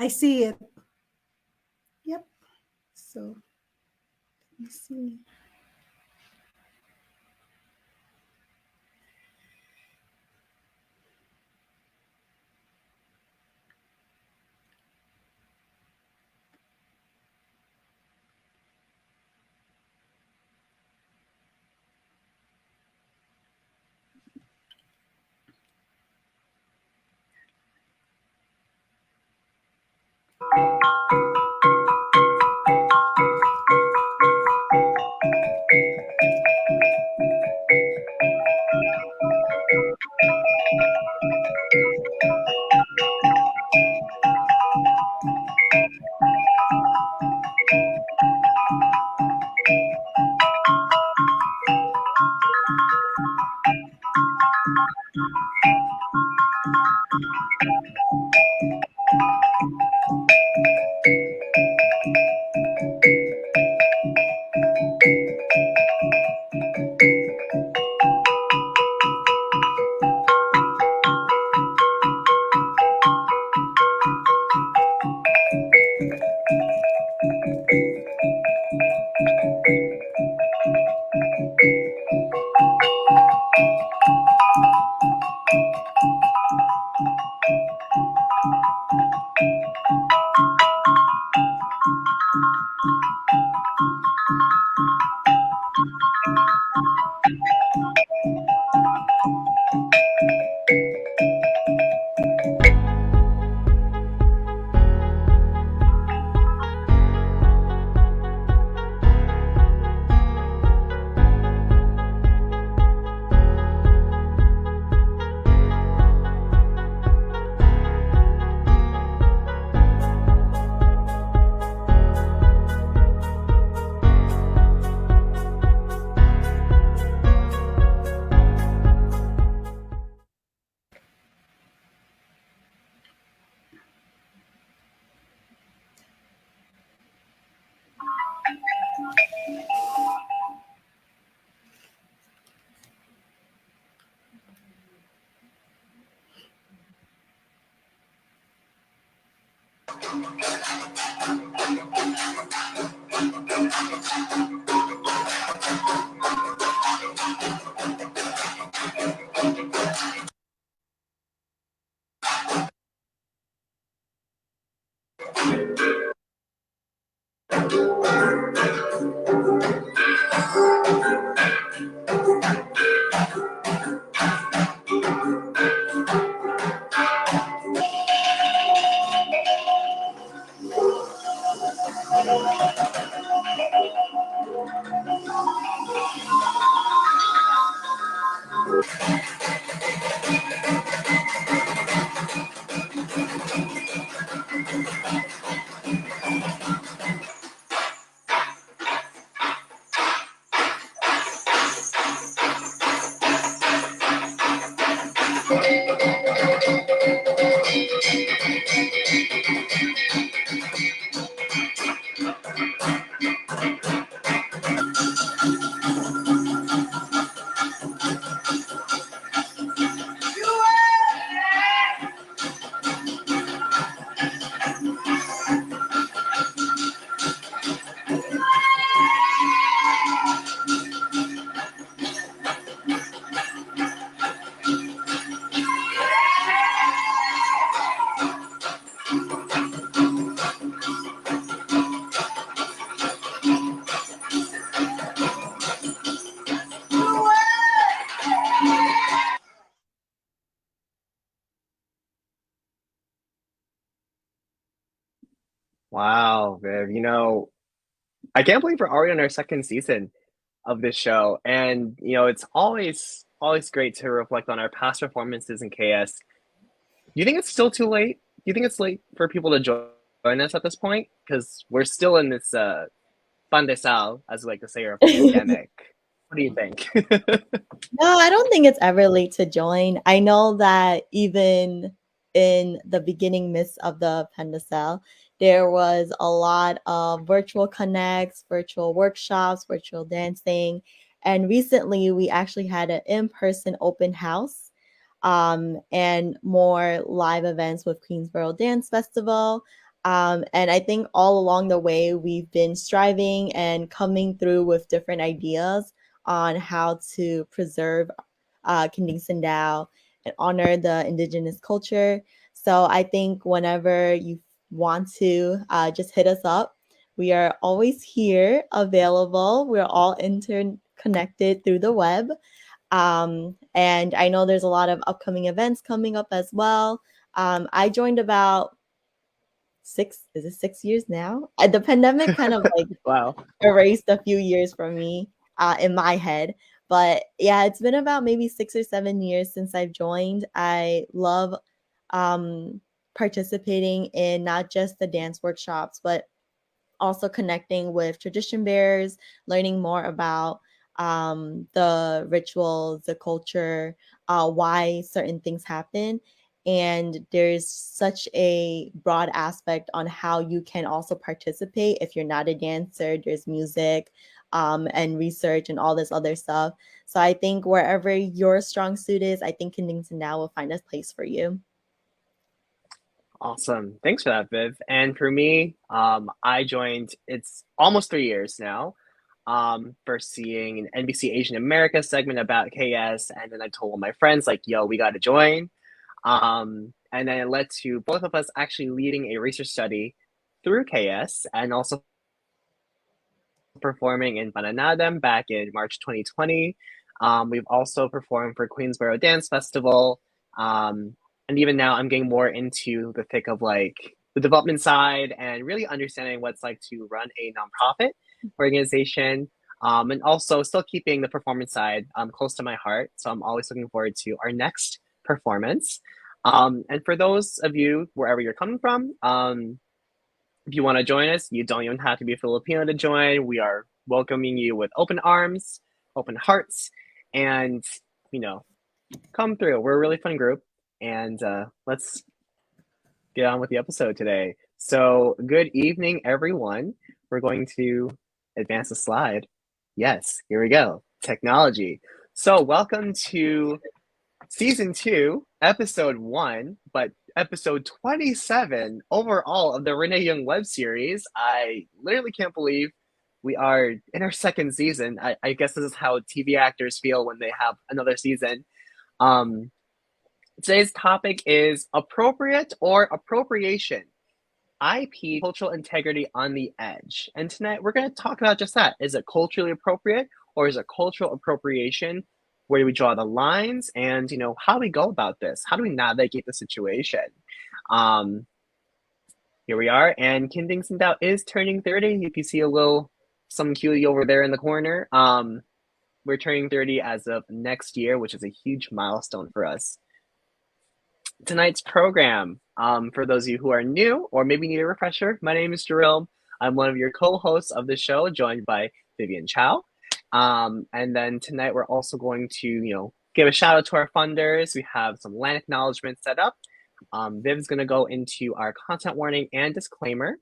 I see it. Yep. So let me see. Wow, Viv. I can't believe we're already on our second season of this show. And, it's always great to reflect on our past performances in KS. Do you think it's still too late? Do you think it's late for people to join us at this point? Because we're still in this pandesal, as we like to say, or pandemic. What do you think? No, I don't think it's ever late to join. I know that even in the beginning midst of the Pendacel, there was a lot of virtual connects, virtual workshops, virtual dancing. And recently we actually had an in-person open house and more live events with Queensboro Dance Festival. And I think all along the way, we've been striving and coming through with different ideas on how to preserve Kending Sindao and honor the indigenous culture. So I think whenever you want to, just hit us up. We are always here, available. We're all interconnected through the web. And I know there's a lot of upcoming events coming up as well. I joined about 6 years now? The pandemic kind of like Wow. erased a few years from me in my head. But yeah, it's been about maybe 6 or 7 years since I've joined. I love participating in not just the dance workshops, but also connecting with tradition bearers, learning more about the rituals, the culture, why certain things happen. And there's such a broad aspect on how you can also participate if you're not a dancer. There's music and research and all this other stuff. So I think wherever your strong suit is, I think Kensington now will find a place for you. Awesome. Thanks for that, Viv. And for me, I joined, it's almost 3 years now, for seeing an NBC Asian America segment about KS. And then I told my friends, like, yo, we got to join. And then it led to both of us actually leading a research study through KS and also performing in Pananadam back in March 2020. We've also performed for Queensboro Dance Festival. And even now, I'm getting more into the thick of like the development side and really understanding what it's like to run a nonprofit organization. And also still keeping the performance side close to my heart. So I'm always looking forward to our next performance. And for those of you, wherever you're coming from, if you want to join us, you don't even have to be Filipino to join. We are welcoming you with open arms, open hearts, and, come through. We're a really fun group. And let's get on with the episode today. So, good evening, everyone. We're going to advance the slide. Yes, here we go. Technology. So, welcome to season 2, episode 1, but episode 27 overall of the Renee Young web series. I literally can't believe we are in our second season. I guess this is how TV actors feel when they have another season. Today's topic is appropriate or appropriation. IP, cultural integrity on the edge. And tonight we're going to talk about just that. Is it culturally appropriate or is it cultural appropriation? Where do we draw the lines? And, how do we go about this? How do we navigate the situation? Here we are. And Kending Sindao is turning 30. You can see some cutie over there in the corner. We're turning 30 as of next year, which is a huge milestone for us. Tonight's program, for those of you who are new or maybe need a refresher, my name is Jerome. I'm one of your co-hosts of the show, joined by Vivian Chow. And then tonight we're also going to, give a shout out to our funders. We have some land acknowledgements set up. Viv's going to go into our content warning and disclaimer.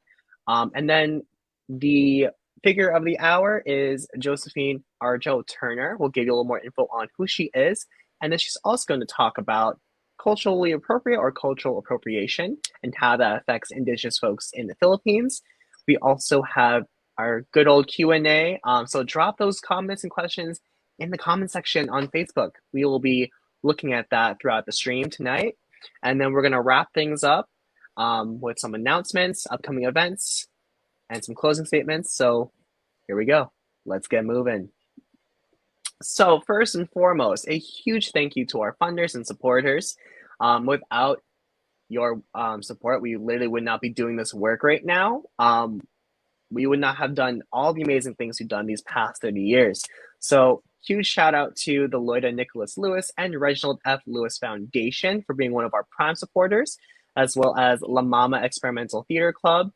And then the figure of the hour is Josephine Arjo Turner. We'll give you a little more info on who she is. And then she's also going to talk about culturally appropriate or cultural appropriation and how that affects Indigenous folks in the Philippines. We also have our good old Q&A. So drop those comments and questions in the comment section on Facebook. We will be looking at that throughout the stream tonight. And then we're going to wrap things up with some announcements, upcoming events, and some closing statements. So here we go. Let's get moving. So first and foremost, a huge thank you to our funders and supporters. Without your support, we literally would not be doing this work right now. We would not have done all the amazing things we've done these past 30 years. So huge shout out to the Lloyda Nicholas Lewis and Reginald F. Lewis Foundation for being one of our prime supporters, as well as La Mama Experimental Theater Club,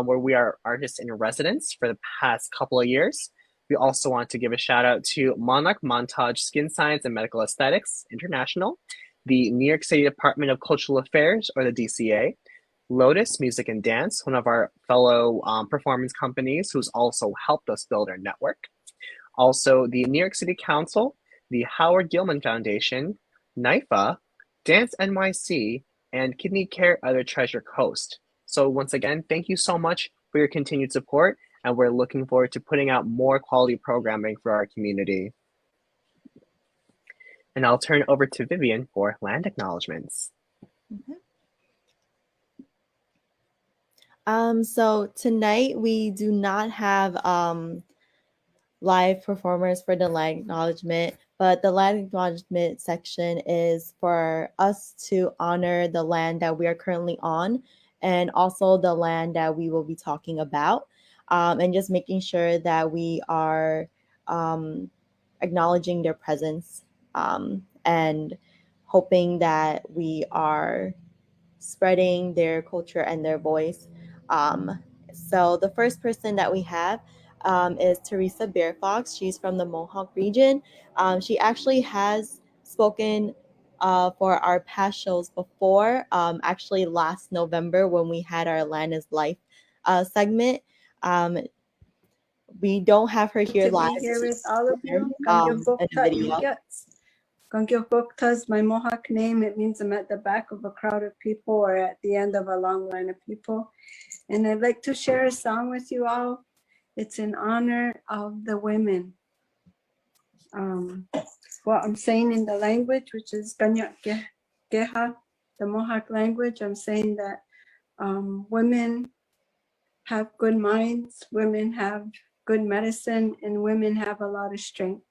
where we are artists in residence for the past couple of years. We also want to give a shout out to Monarch Montage Skin Science and Medical Aesthetics International, the New York City Department of Cultural Affairs, or the DCA, Lotus Music and Dance, one of our fellow performance companies who's also helped us build our network. Also, the New York City Council, the Howard Gilman Foundation, NYFA, Dance NYC, and Kidney Care Other Treasure Coast. So once again, thank you so much for your continued support, and we're looking forward to putting out more quality programming for our community. And I'll turn it over to Vivian for land acknowledgements. So tonight we do not have live performers for the land acknowledgement, but the land acknowledgement section is for us to honor the land that we are currently on and also the land that we will be talking about, and just making sure that we are acknowledging their presence, and hoping that we are spreading their culture and their voice. So the first person that we have is Teresa Bearfox. She's from the Mohawk region. She actually has spoken for our past shows before, actually last November when we had our Land is Life segment. We don't have her here to live. be here with all of you. In a video. Kangyopokta is my Mohawk name. It means I'm at the back of a crowd of people or at the end of a long line of people. And I'd like to share a song with you all. It's in honor of the women. What I'm saying in the language, which is Kanyak Geha, the Mohawk language, I'm saying that women have good minds, women have good medicine, and women have a lot of strength.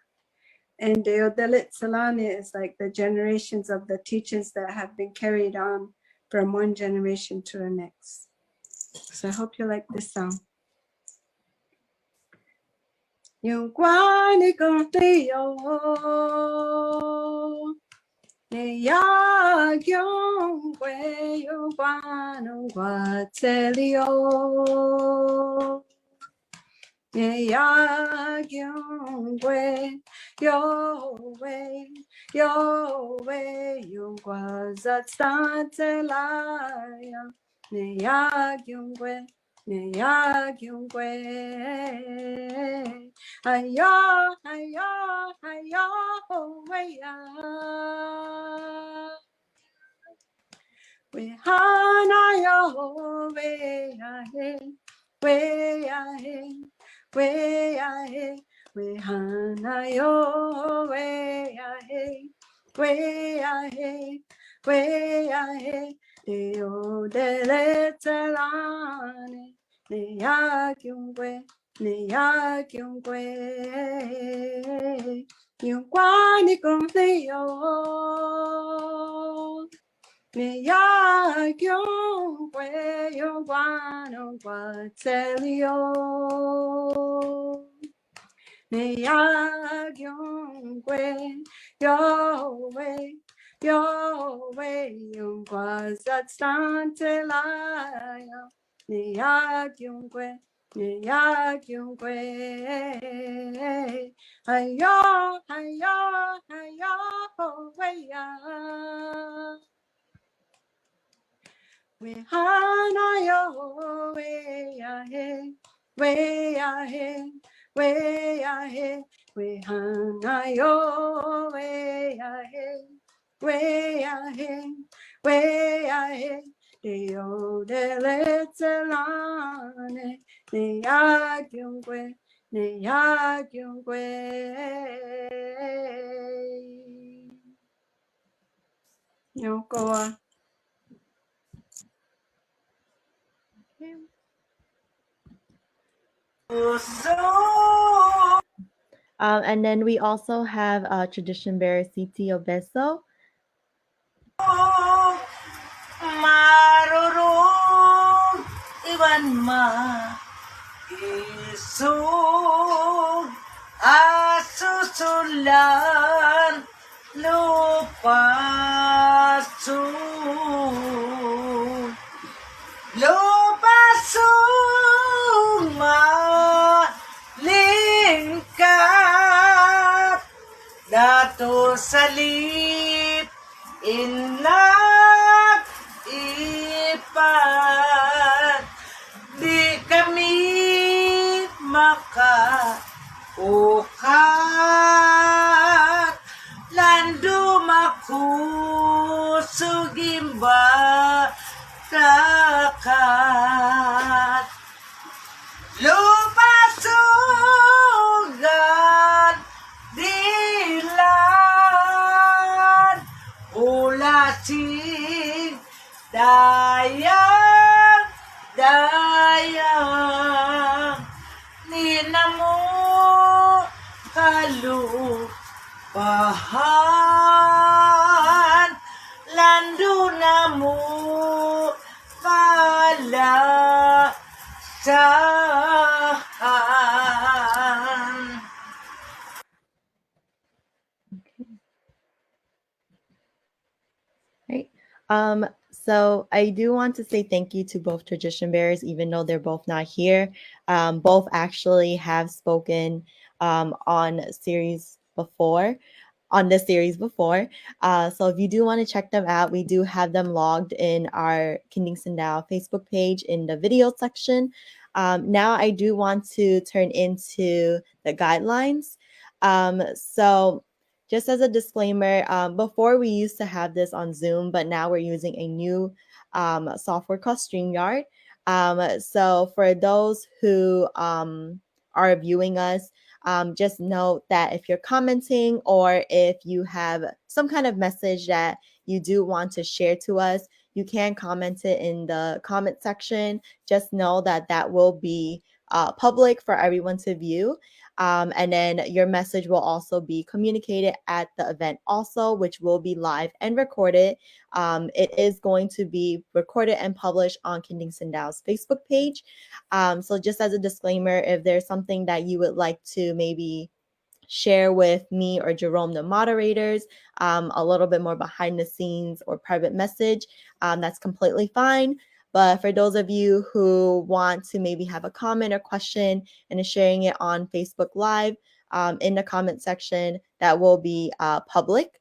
And Deodalit Salane is like the generations of the teachings that have been carried on from one generation to the next. So I hope you like this song. Yung kwani kong tiyo ne ya yung kwe yung kwanong kwa telio ne ya yung kwe yo we yung kwa zat san telaya ne ya yung kwe ne ya yung kwe ayo ayo ayo we hana yo we we hana yo we Deo dele telane ne ya kyungwe ne ya kyungwe yung kwani kong theo ne ya kyungwe yung kwano kwa telio ne ya kyungwe yo we yung kwa zat san telaya ne ya kyungwe ayo ayo ayo we hana yo we hana yo Deo dele telane ne ya kyungwe Yokoa. And then we also have Tradition Bearer Siti Obeso. Marurong iwan ma isog asusulan lupasong malingkat dato salip inag ipat di kami makaukat landu makusugimba kakak Dayang, dayang, ninamo kalupahan, lando na mo kalasahan. Right. So I do want to say thank you to both tradition bearers, even though they're both not here. Both actually have spoken on series before, on this series before. So if you do want to check them out, we do have them logged in our Kinding Sandao Facebook page in the video section. Now I do want to turn into the guidelines. So just as a disclaimer, before we used to have this on Zoom, but now we're using a new software called StreamYard. So for those who are viewing us, just note that if you're commenting or if you have some kind of message that you do want to share to us, you can comment it in the comment section. Just know that that will be public for everyone to view. And then your message will also be communicated at the event also, which will be live and recorded. It is going to be recorded and published on Kinding Sandao's Facebook page. So just as a disclaimer, if there's something that you would like to maybe share with me or Jerome, the moderators, a little bit more behind the scenes or private message, that's completely fine. But for those of you who want to maybe have a comment or question and is sharing it on Facebook Live, in the comment section, that will be public.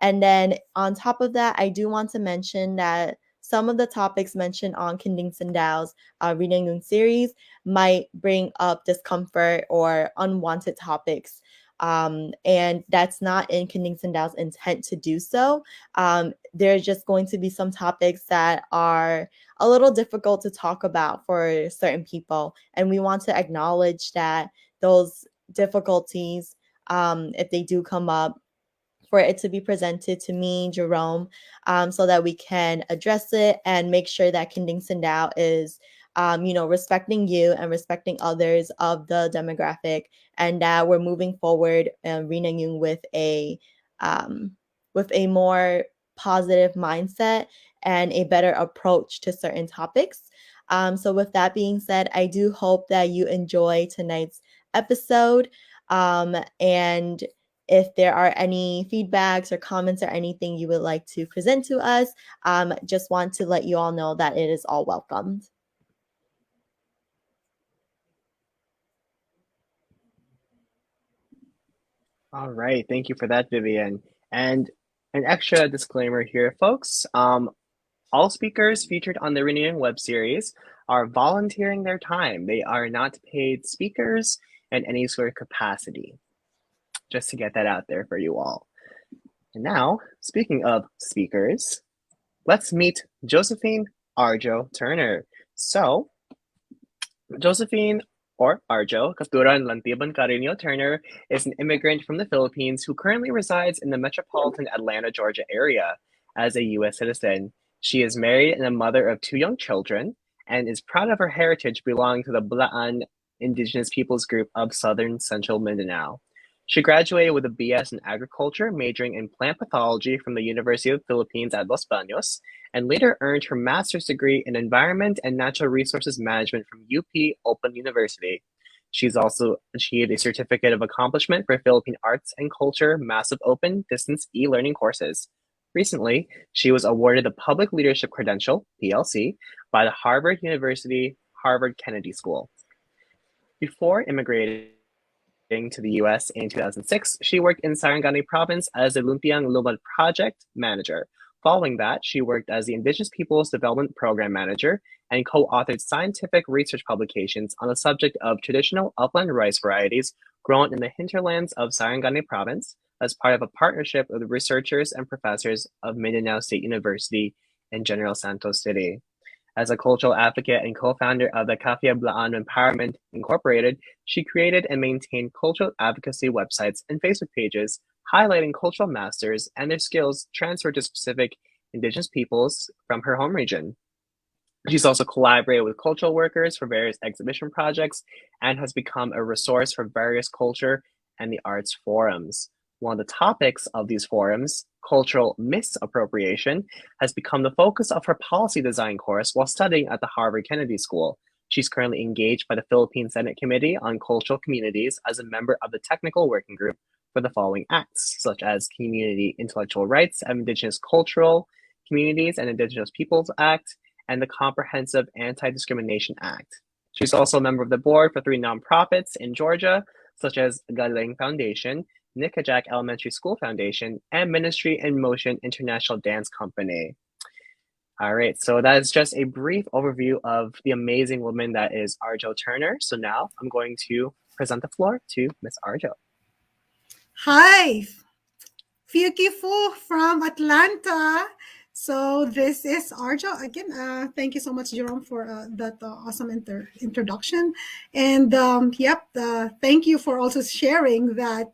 And then on top of that, I do want to mention that some of the topics mentioned on Kinding Sandao's Reading Noon series might bring up discomfort or unwanted topics. And that's not in Kinding Sandao's intent to do so. There's just going to be some topics that are a little difficult to talk about for certain people. And we want to acknowledge that those difficulties, if they do come up, for it to be presented to me, Jerome, so that we can address it and make sure that Kinding Sandao is, respecting you and respecting others of the demographic, and that we're moving forward and renewing with a more positive mindset and a better approach to certain topics. So with that being said, I do hope that you enjoy tonight's episode. And if there are any feedbacks or comments or anything you would like to present to us, just want to let you all know that it is all welcomed. All right, thank you for that, Vivian. And an extra disclaimer here, folks. All speakers featured on the Renewing web series are volunteering their time. They are not paid speakers in any sort of capacity. Just to get that out there for you all. And now, speaking of speakers, let's meet Josephine Arjo Turner. So, Josephine or Arjo Katuran Lantiban Carino Turner is an immigrant from the Philippines who currently resides in the metropolitan Atlanta, Georgia area as a U.S. citizen. She is married and a mother of 2 young children and is proud of her heritage belonging to the Blaan Indigenous Peoples Group of Southern Central Mindanao. She graduated with a BS in agriculture, majoring in plant pathology from the University of the Philippines at Los Baños, and later earned her master's degree in environment and natural resources management from UP Open University. She's also achieved a certificate of accomplishment for Philippine Arts and Culture Massive Open Distance e-learning courses. Recently, she was awarded the Public Leadership Credential, PLC, by the Harvard University Harvard Kennedy School. Before immigrating to the US in 2006, she worked in Sarangani province as the Lumpiang Lumad project manager. Following that, she worked as the Indigenous Peoples Development Program Manager and co-authored scientific research publications on the subject of traditional upland rice varieties grown in the hinterlands of Sarangani province as part of a partnership with researchers and professors of Mindanao State University in General Santos City. As a cultural advocate and co-founder of the Kafia Blaan Empowerment Incorporated, she created and maintained cultural advocacy websites and Facebook pages highlighting cultural masters and their skills transferred to specific Indigenous peoples from her home region. She's also collaborated with cultural workers for various exhibition projects and has become a resource for various culture and the arts forums. One of the topics of these forums, cultural misappropriation, has become the focus of her policy design course while studying at the Harvard Kennedy School. She's currently engaged by the Philippine Senate Committee on Cultural Communities as a member of the technical working group for the following acts, such as Community Intellectual Rights of Indigenous Cultural Communities and Indigenous Peoples Act, and the Comprehensive Anti-Discrimination Act. She's also a member of the board for 3 nonprofits in Georgia, such as Galing Foundation, Nickajack Elementary School Foundation, and Ministry in Motion International Dance Company. All right, so that is just a brief overview of the amazing woman that is Arjo Turner. So now I'm going to present the floor to Miss Arjo. Hi, Fiuki Fu from Atlanta. So this is Arjo again. Thank you so much, Jerome, for that awesome introduction. And thank you for also sharing that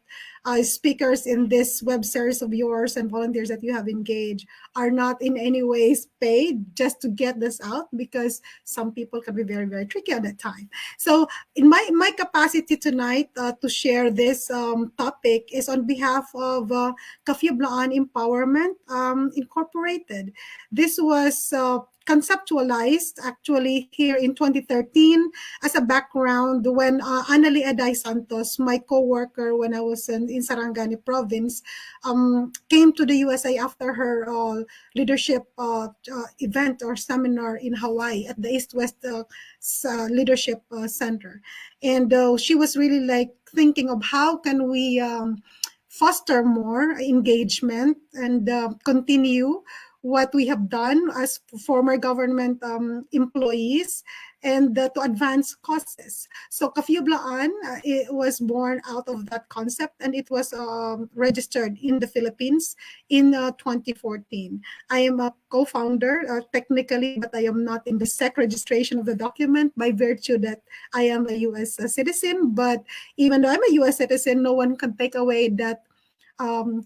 speakers in this web series of yours and volunteers that you have engaged are not in any ways paid just to get this out, because some people can be very, very tricky at that time. So in my capacity tonight to share this topic is on behalf of Kafiublaan Empowerment Incorporated. This was conceptualized actually here in 2013 as a background when Annalie Eday Santos, my co-worker when I was in Sarangani province, came to the USA after her leadership event or seminar in Hawaii at the East-West Leadership Center. And she was really like thinking of how can we foster more engagement and continue what we have done as former government employees and to advance causes. So Kafiublaan, it was born out of that concept, and it was registered in the Philippines in 2014. I am a co-founder technically, but I am not in the SEC registration of the document by virtue that I am a U.S. citizen. But even though I'm a U.S. citizen, no one can take away that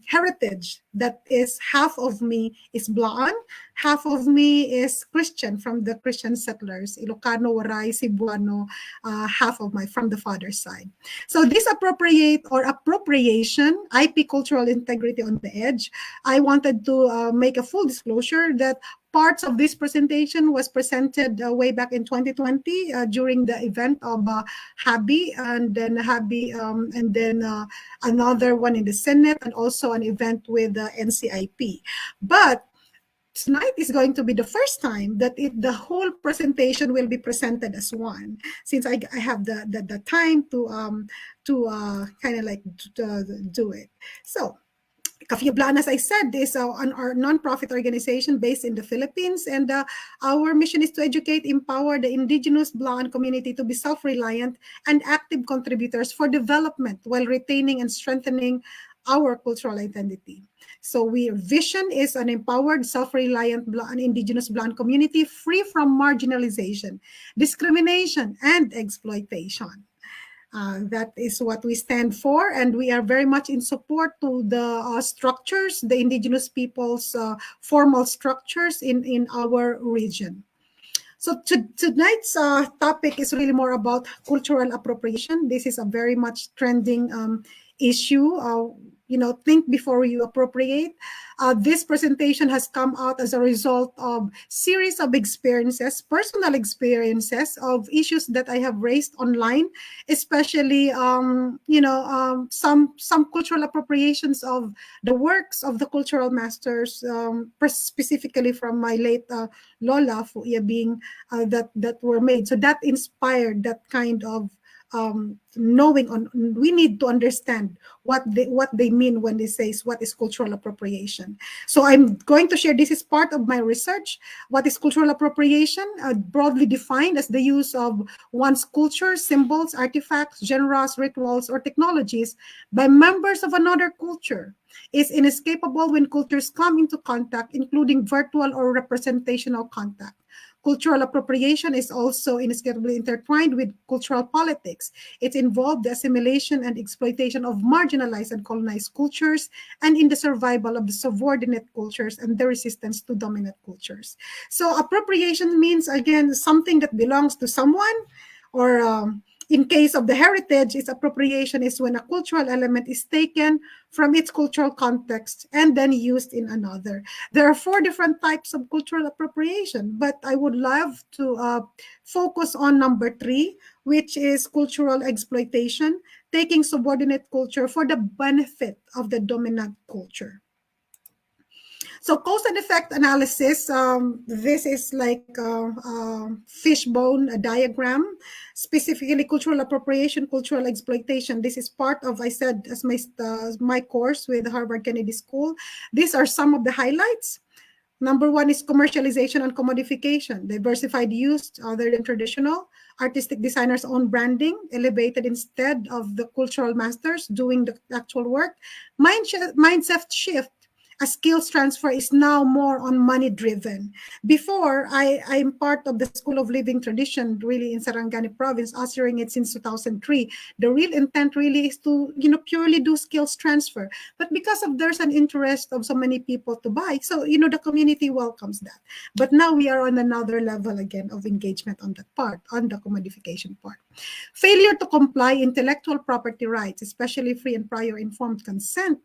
heritage. That is, half of me is Blaan, half of me is Christian from the Christian settlers, Ilocano, Waray, Cebuano, half of my from the father's side. So this appropriation, IP cultural integrity on the edge, I wanted to make a full disclosure that parts of this presentation was presented way back in 2020 during the event of HABI, and then another one in the Senate, and also an event with the NCIP. But tonight is going to be the first time that the whole presentation will be presented as one, since I have the time to kind of like do it. So Kafiublaan, as I said, is our nonprofit organization based in the Philippines, and our mission is to educate, empower the indigenous Blaan community to be self-reliant and active contributors for development while retaining and strengthening our cultural identity. So our vision is an empowered, self-reliant indigenous Blaan community free from marginalization, discrimination, and exploitation. That is what we stand for, and we are very much in support to the structures, the indigenous people's formal structures in our region. So tonight's topic is really more about cultural appropriation. This is a very much trending issue. Think before you appropriate. This presentation has come out as a result of series of experiences, personal experiences of issues that I have raised online, especially some cultural appropriations of the works of the cultural masters, specifically from my late Lola Fuya being that were made. So that inspired that kind of knowing we need to understand what they mean when they say what is cultural appropriation. So I'm going to share, this is part of my research. What is cultural appropriation? Broadly defined as the use of one's culture, symbols, artifacts, genres, rituals, or technologies by members of another culture. Is inescapable when cultures come into contact, including virtual or representational contact. Cultural appropriation is also inescapably intertwined with cultural politics. It involved the assimilation and exploitation of marginalized and colonized cultures, and in the survival of the subordinate cultures and the resistance to dominant cultures. So appropriation means, again, something that belongs to someone, or in case of the heritage, its appropriation is when a cultural element is taken from its cultural context and then used in another. There are 4 different types of cultural appropriation, but I would love to focus on number 3, which is cultural exploitation, taking subordinate culture for the benefit of the dominant culture. So cause and effect analysis, this is like a fishbone a diagram, specifically cultural appropriation, cultural exploitation. This is part of, I said, as my course with Harvard Kennedy School. These are some of the highlights. Number 1 is commercialization and commodification, diversified use other than traditional, artistic designers' own branding, elevated instead of the cultural masters doing the actual work, mindset shift. A skills transfer is now more on money driven. Before, I'm part of the School of Living tradition, really in Sarangani province, ushering it since 2003. The real intent really is to, purely do skills transfer. But because of there's an interest of so many people to buy, so, the community welcomes that. But now we are on another level again of engagement on that part, on the commodification part. Failure to comply intellectual property rights, especially free and prior informed consent,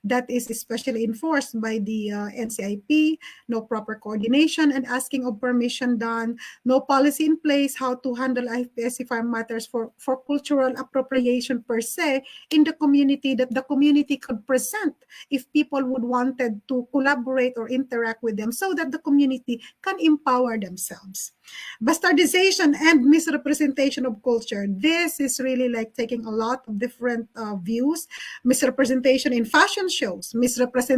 that is especially enforced by the NCIP, no proper coordination and asking of permission done, no policy in place how to handle IFPSC farm matters for cultural appropriation per se in the community, that the community could present if people would wanted to collaborate or interact with them so that the community can empower themselves. Bastardization and misrepresentation of culture. This is really like taking a lot of different views. Misrepresentation in fashion shows, misrepresentation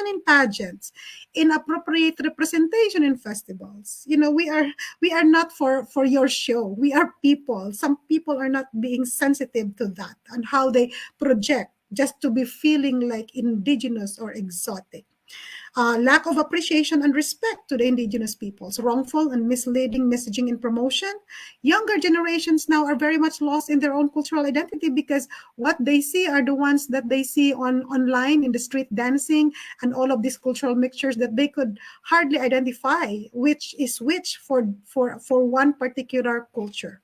in pageants, inappropriate representation in festivals. We are not for your show. We are people. Some people are not being sensitive to that and how they project just to be feeling like indigenous or exotic. Lack of appreciation and respect to the indigenous peoples, wrongful and misleading messaging and promotion. Younger generations now are very much lost in their own cultural identity because what they see are the ones that they see online in the street dancing and all of these cultural mixtures that they could hardly identify which is which for one particular culture.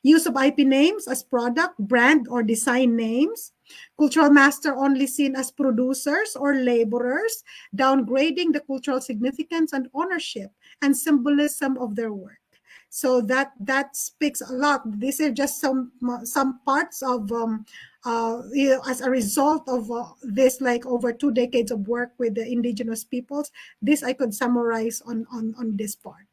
Use of IP names as product, brand, or design names. Cultural master only seen as producers or laborers, downgrading the cultural significance and ownership and symbolism of their work. So that speaks a lot. These are just some parts of as a result of this, like over 2 decades of work with the indigenous peoples. This I could summarize on this part.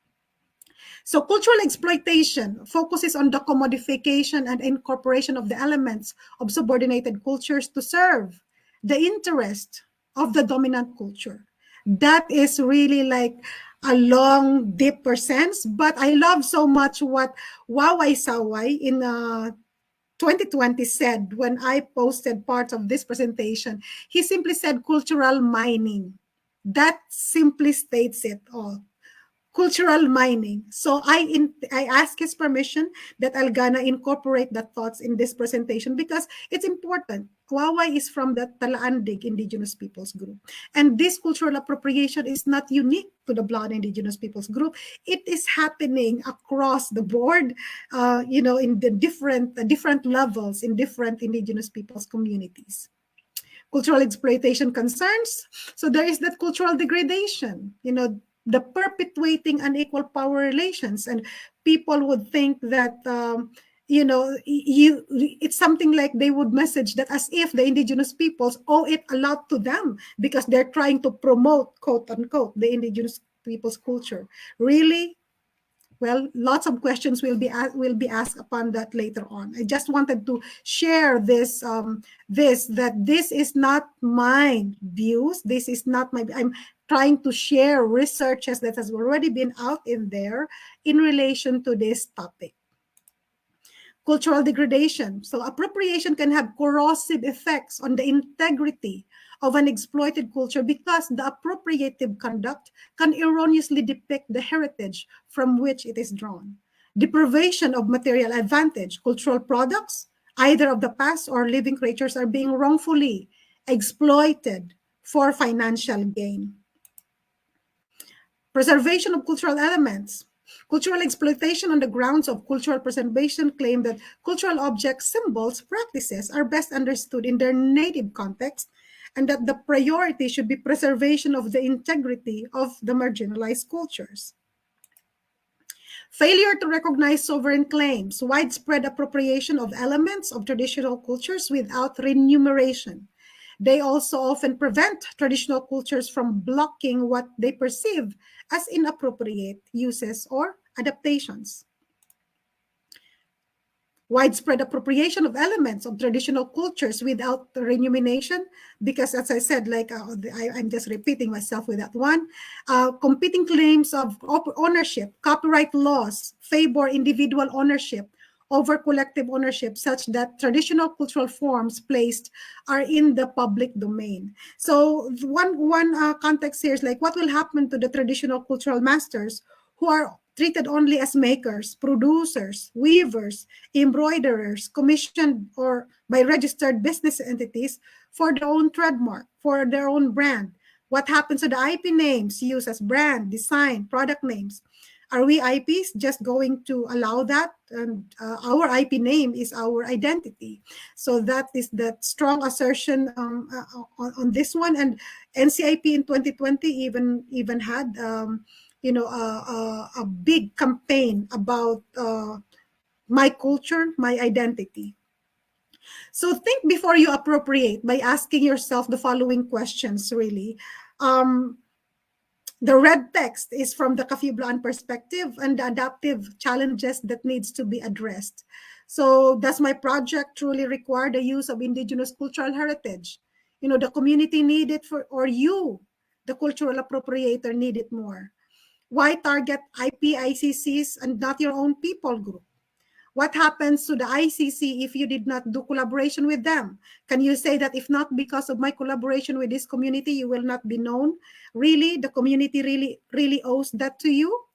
So cultural exploitation focuses on the commodification and incorporation of the elements of subordinated cultures to serve the interest of the dominant culture. That is really like a long, deeper sense, but I love so much what Wawai Sawai in 2020 said when I posted parts of this presentation. He simply said cultural mining. That simply states it all. Cultural mining. So I ask his permission that I'm gonna incorporate the thoughts in this presentation because it's important. Wawai is from the Talaandig Indigenous Peoples Group. And this cultural appropriation is not unique to the Blaan Indigenous Peoples Group. It is happening across the board, in the different levels in different Indigenous Peoples communities. Cultural exploitation concerns. So there is that cultural degradation, the perpetuating unequal power relations, and people would think that it's something like they would message that as if the indigenous peoples owe it a lot to them because they're trying to promote, quote unquote, the indigenous people's culture. Really? Well, lots of questions will be asked upon that later on. I just wanted to share this, that this is not my views. This is not my, I'm trying to share researches that has already been out in there in relation to this topic. Cultural degradation. So appropriation can have corrosive effects on the integrity of an exploited culture because the appropriative conduct can erroneously depict the heritage from which it is drawn. Deprivation of material advantage, cultural products, either of the past or living creatures, are being wrongfully exploited for financial gain. Preservation of cultural elements. Cultural exploitation on the grounds of cultural preservation claim that cultural objects, symbols, practices are best understood in their native context, and that the priority should be preservation of the integrity of the marginalized cultures. Failure to recognize sovereign claims, widespread appropriation of elements of traditional cultures without remuneration. They also often prevent traditional cultures from blocking what they perceive as inappropriate uses or adaptations. Widespread appropriation of elements of traditional cultures without remuneration, because as I said, I'm just repeating myself with that one. Competing claims of ownership, copyright laws favor individual ownership over collective ownership, such that traditional cultural forms placed are in the public domain. So one context here is like, what will happen to the traditional cultural masters who are treated only as makers, producers, weavers, embroiderers, commissioned or by registered business entities for their own trademark, for their own brand? What happens to the IP names used as brand, design, product names? Are we IPs just going to allow that? And our IP name is our identity. So that is that strong assertion on this one. And NCIP in 2020 even had a big campaign about my culture, my identity. So think before you appropriate by asking yourself the following questions, really. The red text is from the Kafiblaan perspective and the adaptive challenges that needs to be addressed. So does my project truly require the use of indigenous cultural heritage? The community need it or you, the cultural appropriator, need it more? Why target IP ICCs and not your own people group? What happens to the ICC if you did not do collaboration with them? Can you say that if not because of my collaboration with this community, you will not be known? Really, the community really owes that to you?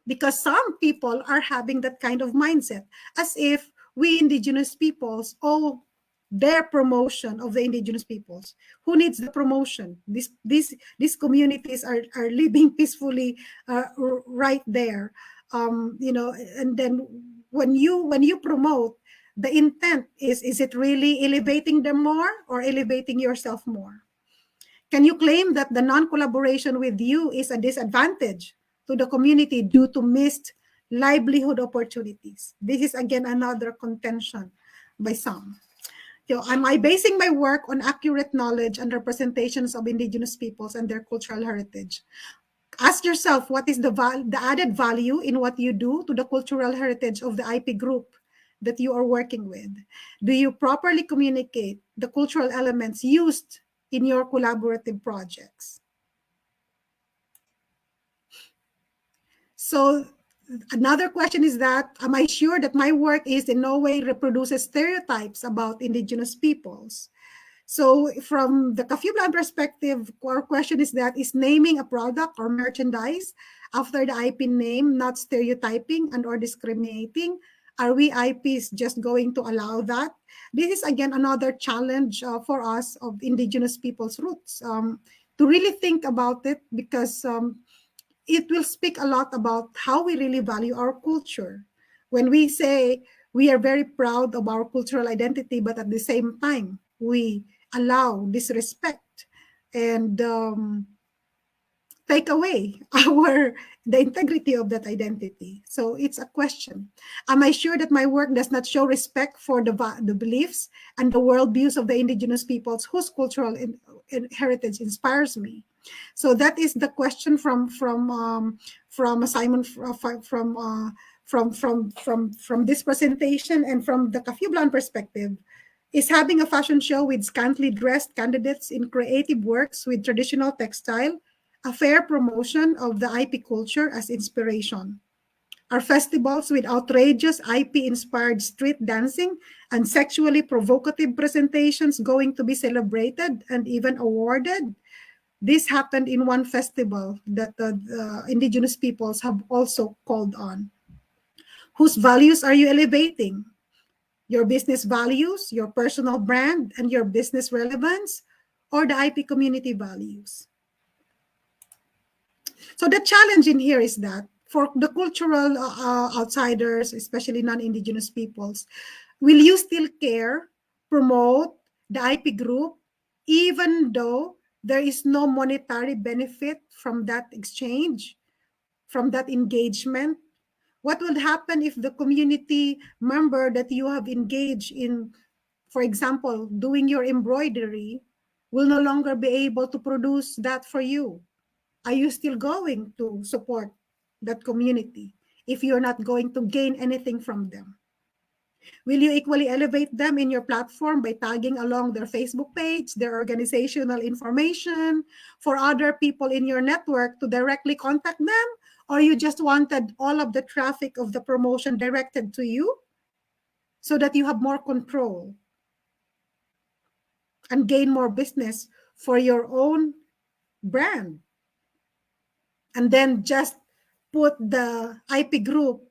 Because some people are having that kind of mindset, as if we indigenous peoples owe their promotion of the indigenous peoples. Who needs the promotion? These communities are living peacefully right there. And then when you promote, the intent is it really elevating them more or elevating yourself more? Can you claim that the non-collaboration with you is a disadvantage to the community due to missed livelihood opportunities? This is again another contention by some. Am I basing my work on accurate knowledge and representations of indigenous peoples and their cultural heritage? Ask yourself, what is the added value in what you do to the cultural heritage of the IP group that you are working with? Do you properly communicate the cultural elements used in your collaborative projects? So another question is that, am I sure that my work is in no way reproduces stereotypes about indigenous peoples? So from the Kafiblaan perspective, our question is that, is naming a product or merchandise after the IP name not stereotyping and or discriminating? Are we IPs just going to allow that? This is again another challenge for us of indigenous people's roots, to really think about it, because it will speak a lot about how we really value our culture. When we say we are very proud of our cultural identity, but at the same time, we allow disrespect and take away the integrity of that identity. So it's a question. Am I sure that my work does not show respect for the beliefs and the worldviews of the indigenous peoples whose cultural heritage inspires me? So that is the question from Simon from this presentation, and from the Kafiblaan perspective. Is having a fashion show with scantily dressed candidates in creative works with traditional textile a fair promotion of the IP culture as inspiration? Are festivals with outrageous IP-inspired street dancing and sexually provocative presentations going to be celebrated and even awarded? This happened in one festival that the indigenous peoples have also called on. Whose values are you elevating? Your business values, your personal brand, and your business relevance, or the IP community values? So the challenge in here is that for the cultural outsiders, especially non-indigenous peoples, will you still care, promote the IP group, even though there is no monetary benefit from that exchange, from that engagement? What will happen if the community member that you have engaged in, for example, doing your embroidery, will no longer be able to produce that for you? Are you still going to support that community if you're not going to gain anything from them? Will you equally elevate them in your platform by tagging along their Facebook page, their organizational information for other people in your network to directly contact them? Or you just wanted all of the traffic of the promotion directed to you so that you have more control and gain more business for your own brand? And then just put the IP group,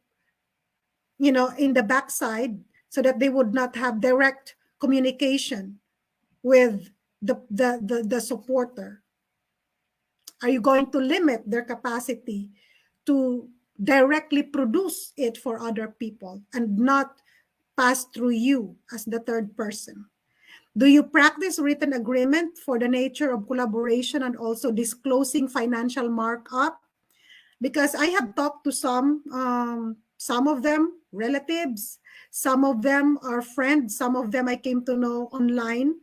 in the backside so that they would not have direct communication with the supporter. Are you going to limit their capacity to directly produce it for other people and not pass through you as the third person? Do you practice written agreement for the nature of collaboration and also disclosing financial markup? Because I have talked to some of them relatives, some of them are friends, some of them I came to know online,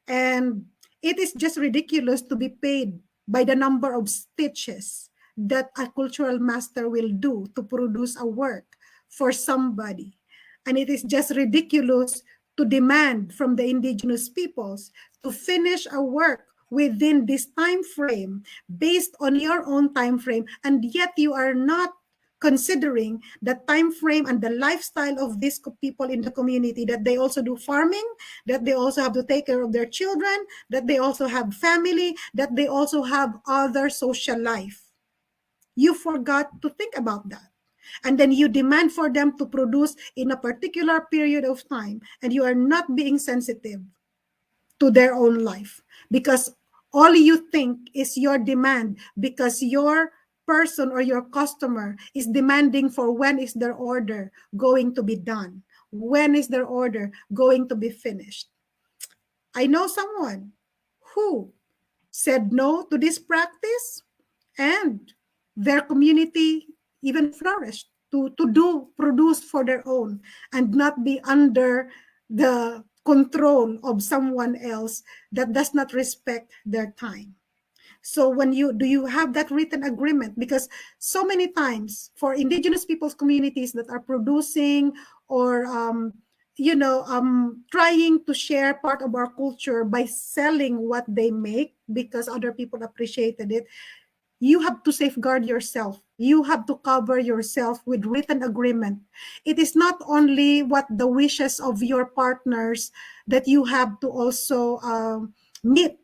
and it is just ridiculous to be paid by the number of stitches that a cultural master will do to produce a work for somebody. And it is just ridiculous to demand from the indigenous peoples to finish a work within this time frame based on your own time frame, and yet you are not considering the time frame and the lifestyle of these people in the community, that they also do farming, that they also have to take care of their children, that they also have family, that they also have other social life. You forgot to think about that. And then you demand for them to produce in a particular period of time, and you are not being sensitive to their own life, because all you think is your demand, because your person or your customer is demanding for when is their order going to be done, when is their order going to be finished. I know someone who said no to this practice, and their community even flourished to produce for their own and not be under the control of someone else that does not respect their time. So when you have that written agreement? Because so many times for indigenous peoples communities that are producing or trying to share part of our culture by selling what they make because other people appreciated it, you have to safeguard yourself. You have to cover yourself with written agreement. It is not only what the wishes of your partners that you have to also meet.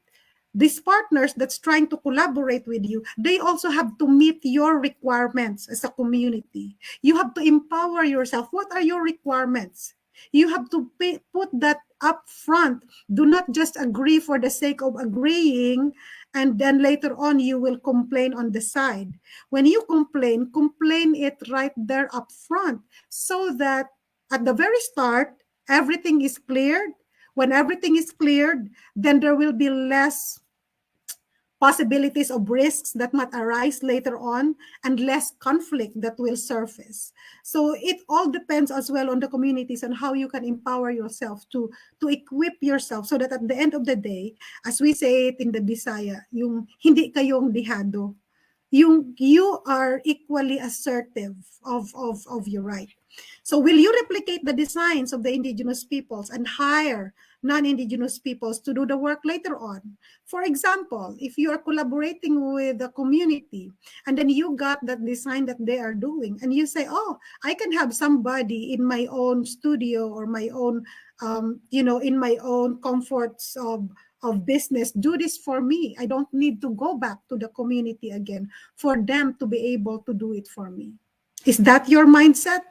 These partners that's trying to collaborate with you, they also have to meet your requirements as a community. You have to empower yourself. What are your requirements? You have to put that up front. Do not just agree for the sake of agreeing, and then later on you will complain on the side. When you complain it right there up front, so that at the very start, everything is cleared. When everything is cleared, then there will be less possibilities of risks that might arise later on, and less conflict that will surface. So it all depends as well on the communities and how you can empower yourself to equip yourself, so that at the end of the day, as we say it in the Bisaya, yung hindi kayong dihado, you are equally assertive of your right. So will you replicate the designs of the indigenous peoples and hire non-Indigenous peoples to do the work later on. For example, if you are collaborating with a community and then you got that design that they are doing and you say, oh, I can have somebody in my own studio or my own, in my own comforts of business, do this for me. I don't need to go back to the community again for them to be able to do it for me. Is that your mindset?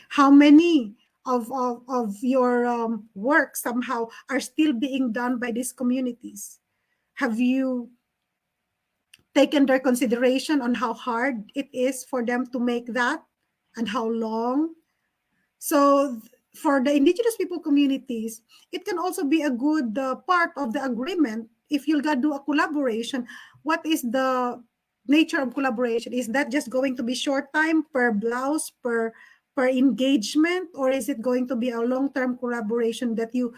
How many of your work somehow are still being done by these communities? Have you taken their consideration on how hard it is for them to make that and how long? So for the Indigenous people communities, it can also be a good part of the agreement. If you're going to do a collaboration, what is the nature of collaboration? Is that just going to be short time per blouse, per engagement, or is it going to be a long-term collaboration that you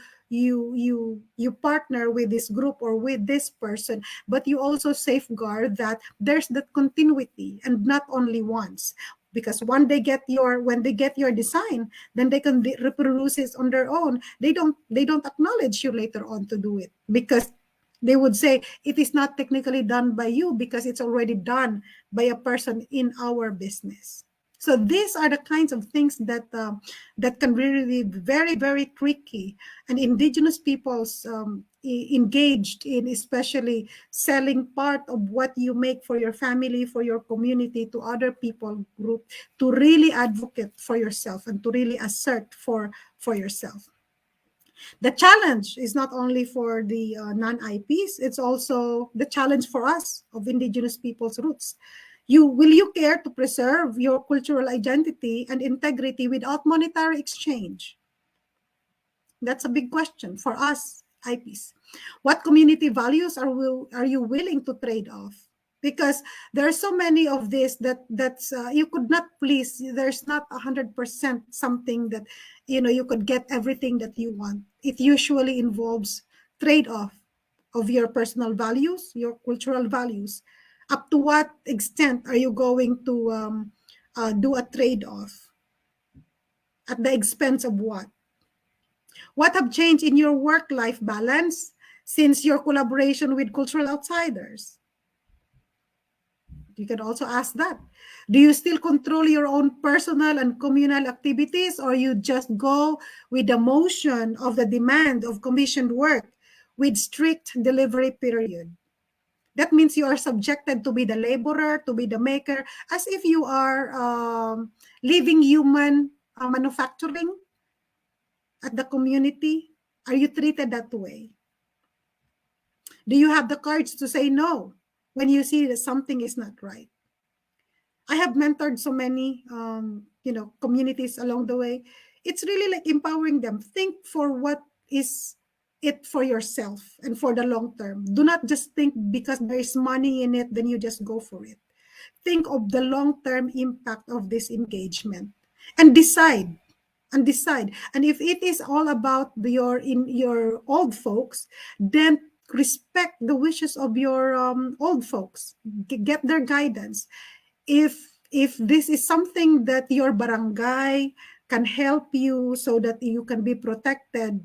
partner with this group or with this person, but you also safeguard that there's that continuity and not only once? Because when they get your design, then they can reproduce it on their own. They don't acknowledge you later on to do it, because they would say it is not technically done by you because it's already done by a person in our business. So these are the kinds of things that that can really be very, very tricky. And Indigenous peoples engaged in especially selling part of what you make for your family, for your community, to other people group, to really advocate for yourself and to really assert for yourself. The challenge is not only for the non-IPs, it's also the challenge for us of Indigenous peoples' roots. Will you care to preserve your cultural identity and integrity without monetary exchange? That's a big question for us IPs. What community values are you willing to trade off? Because there are so many of this that's you could not please. There's not 100% something that you could get everything that you want. It usually involves trade-off of your personal values, your cultural values. Up to what extent are you going to do a trade-off? At the expense of what? What have changed in your work-life balance since your collaboration with cultural outsiders? You can also ask that. Do you still control your own personal and communal activities, or you just go with the motion of the demand of commissioned work with strict delivery period? That means you are subjected to be the laborer, to be the maker, as if you are living human manufacturing at the community. Are you treated that way? Do you have the courage to say no when you see that something is not right? I have mentored so many, communities along the way. It's really like empowering them. Think for what is it for yourself and for the long term. Do not just think because there is money in it, then you just go for it. Think of the long-term impact of this engagement and decide. And if it is all about your old folks, then respect the wishes of your old folks. Get their guidance. If this is something that your barangay can help you so that you can be protected,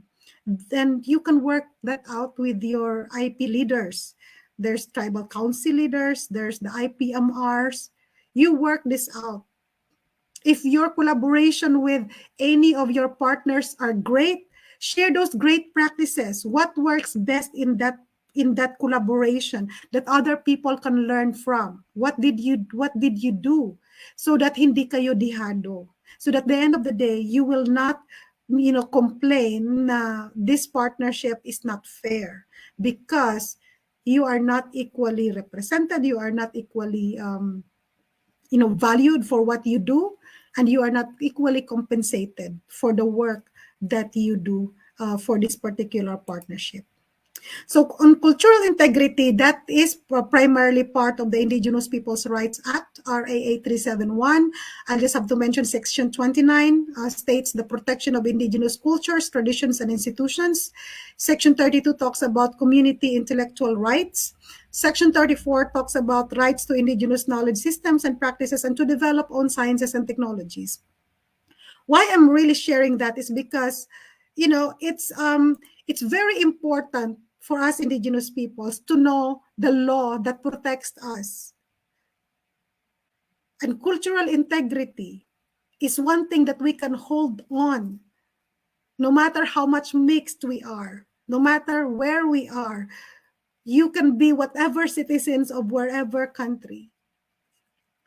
then you can work that out with your IP leaders. There's tribal council leaders, there's the IPMRs. You work this out. If your collaboration with any of your partners are great, share those great practices. What works best in that collaboration that other people can learn from? What did you do so that hindi kayo dihado? So that at the end of the day, you will not complain na this partnership is not fair because you are not equally represented, you are not equally valued for what you do, and you are not equally compensated for the work that you do for this particular partnership. So on cultural integrity, that is primarily part of the Indigenous Peoples' Rights Act, RAA 371. I just have to mention Section 29 states the protection of Indigenous cultures, traditions, and institutions. Section 32 talks about community intellectual rights. Section 34 talks about rights to Indigenous knowledge systems and practices and to develop own sciences and technologies. Why I'm really sharing that is because, it's very important for us indigenous peoples to know the law that protects us. And cultural integrity is one thing that we can hold on no matter how much mixed we are, no matter where we are. You can be whatever citizens of wherever country.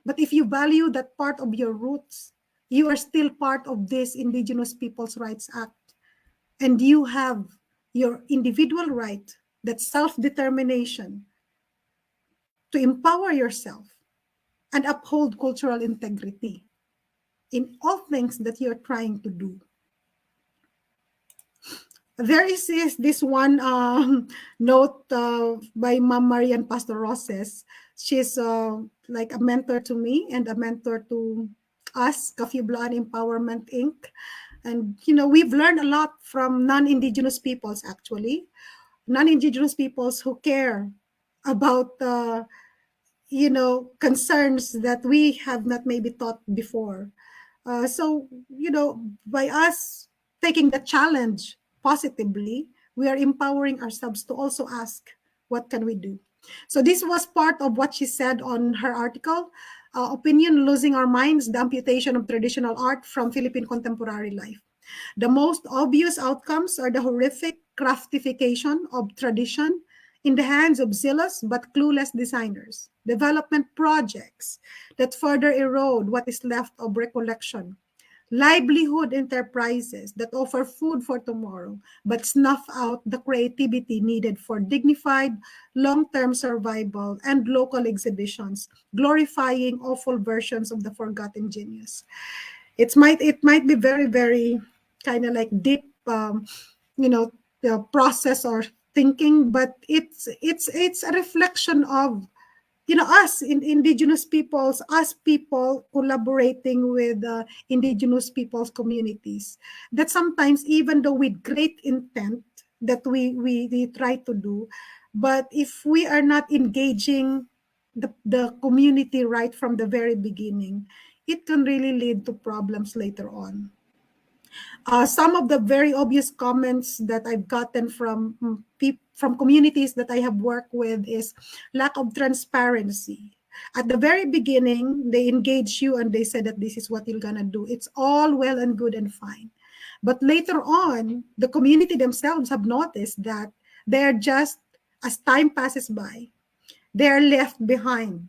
But if you value that part of your roots, you are still part of this Indigenous Peoples' Rights Act. And you have your individual right, that self-determination, to empower yourself and uphold cultural integrity in all things that you're trying to do. There is this one note by Ma'am Marian Pastor Roses. She's like a mentor to me and a mentor to us, Kafiblaan Empowerment Inc. And, you know, we've learned a lot from non-Indigenous peoples, actually. Non-Indigenous peoples who care about, you know, concerns that we have not maybe thought before. So, you know, by us taking the challenge positively, we are empowering ourselves to also ask, what can we do? So this was part of what she said on her article, Opinion Losing Our Minds, the Amputation of Traditional Art from Philippine Contemporary Life. The most obvious outcomes are the horrific craftification of tradition in the hands of zealous but clueless designers, development projects that further erode what is left of recollection, livelihood enterprises that offer food for tomorrow but snuff out the creativity needed for dignified long-term survival, and local exhibitions glorifying awful versions of the forgotten genius. It might be very, very kind of like deep, you know, the process or thinking, but it's a reflection of, you know, us in indigenous peoples, us people collaborating with indigenous peoples communities, that sometimes, even though with great intent that we try to do, but if we are not engaging the community right from the very beginning, it can really lead to problems later on. Some of the very obvious comments that I've gotten from from communities that I have worked with is lack of transparency. At the very beginning, they engage you and they said that this is what you're gonna do. It's all well and good and fine. But later on, the community themselves have noticed that they're just, as time passes by, they're left behind.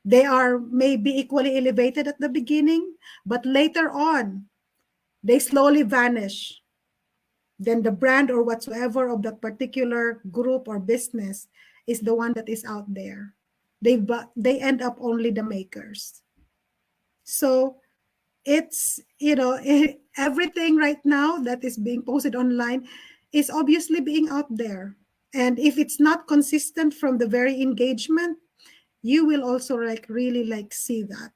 They are maybe equally elevated at the beginning, but later on, they slowly vanish. Then the brand or whatsoever of that particular group or business is the one that is out there. They end up only the makers. So it's, you know, everything right now that is being posted online is obviously being out there. And if it's not consistent from the very engagement, you will also like really like see that.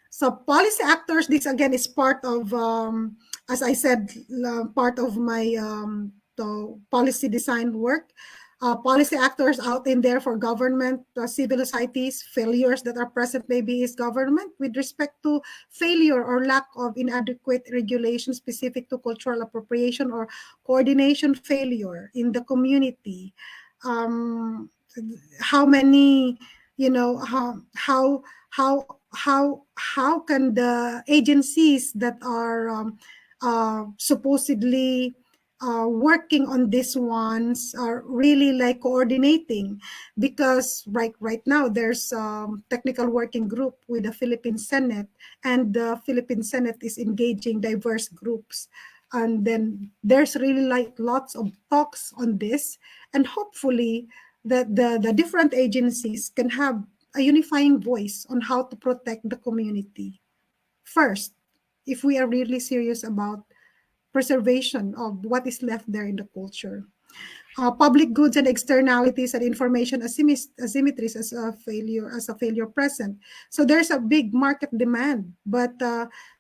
So policy actors, this again is part of, as I said, part of my the policy design work. Policy actors out in there for government, civil societies, failures that are present maybe is government with respect to failure or lack of inadequate regulation specific to cultural appropriation or coordination failure in the community. How many, you know, how can the agencies that are supposedly working on these ones are really like coordinating? Because right now there's technical working group with the Philippine Senate, and the Philippine Senate is engaging diverse groups, and then there's really like lots of talks on this, and hopefully that the different agencies can have a unifying voice on how to protect the community first, if we are really serious about preservation of what is left there in the culture. Public goods and externalities and information asymmetries as a failure present. So there's a big market demand, but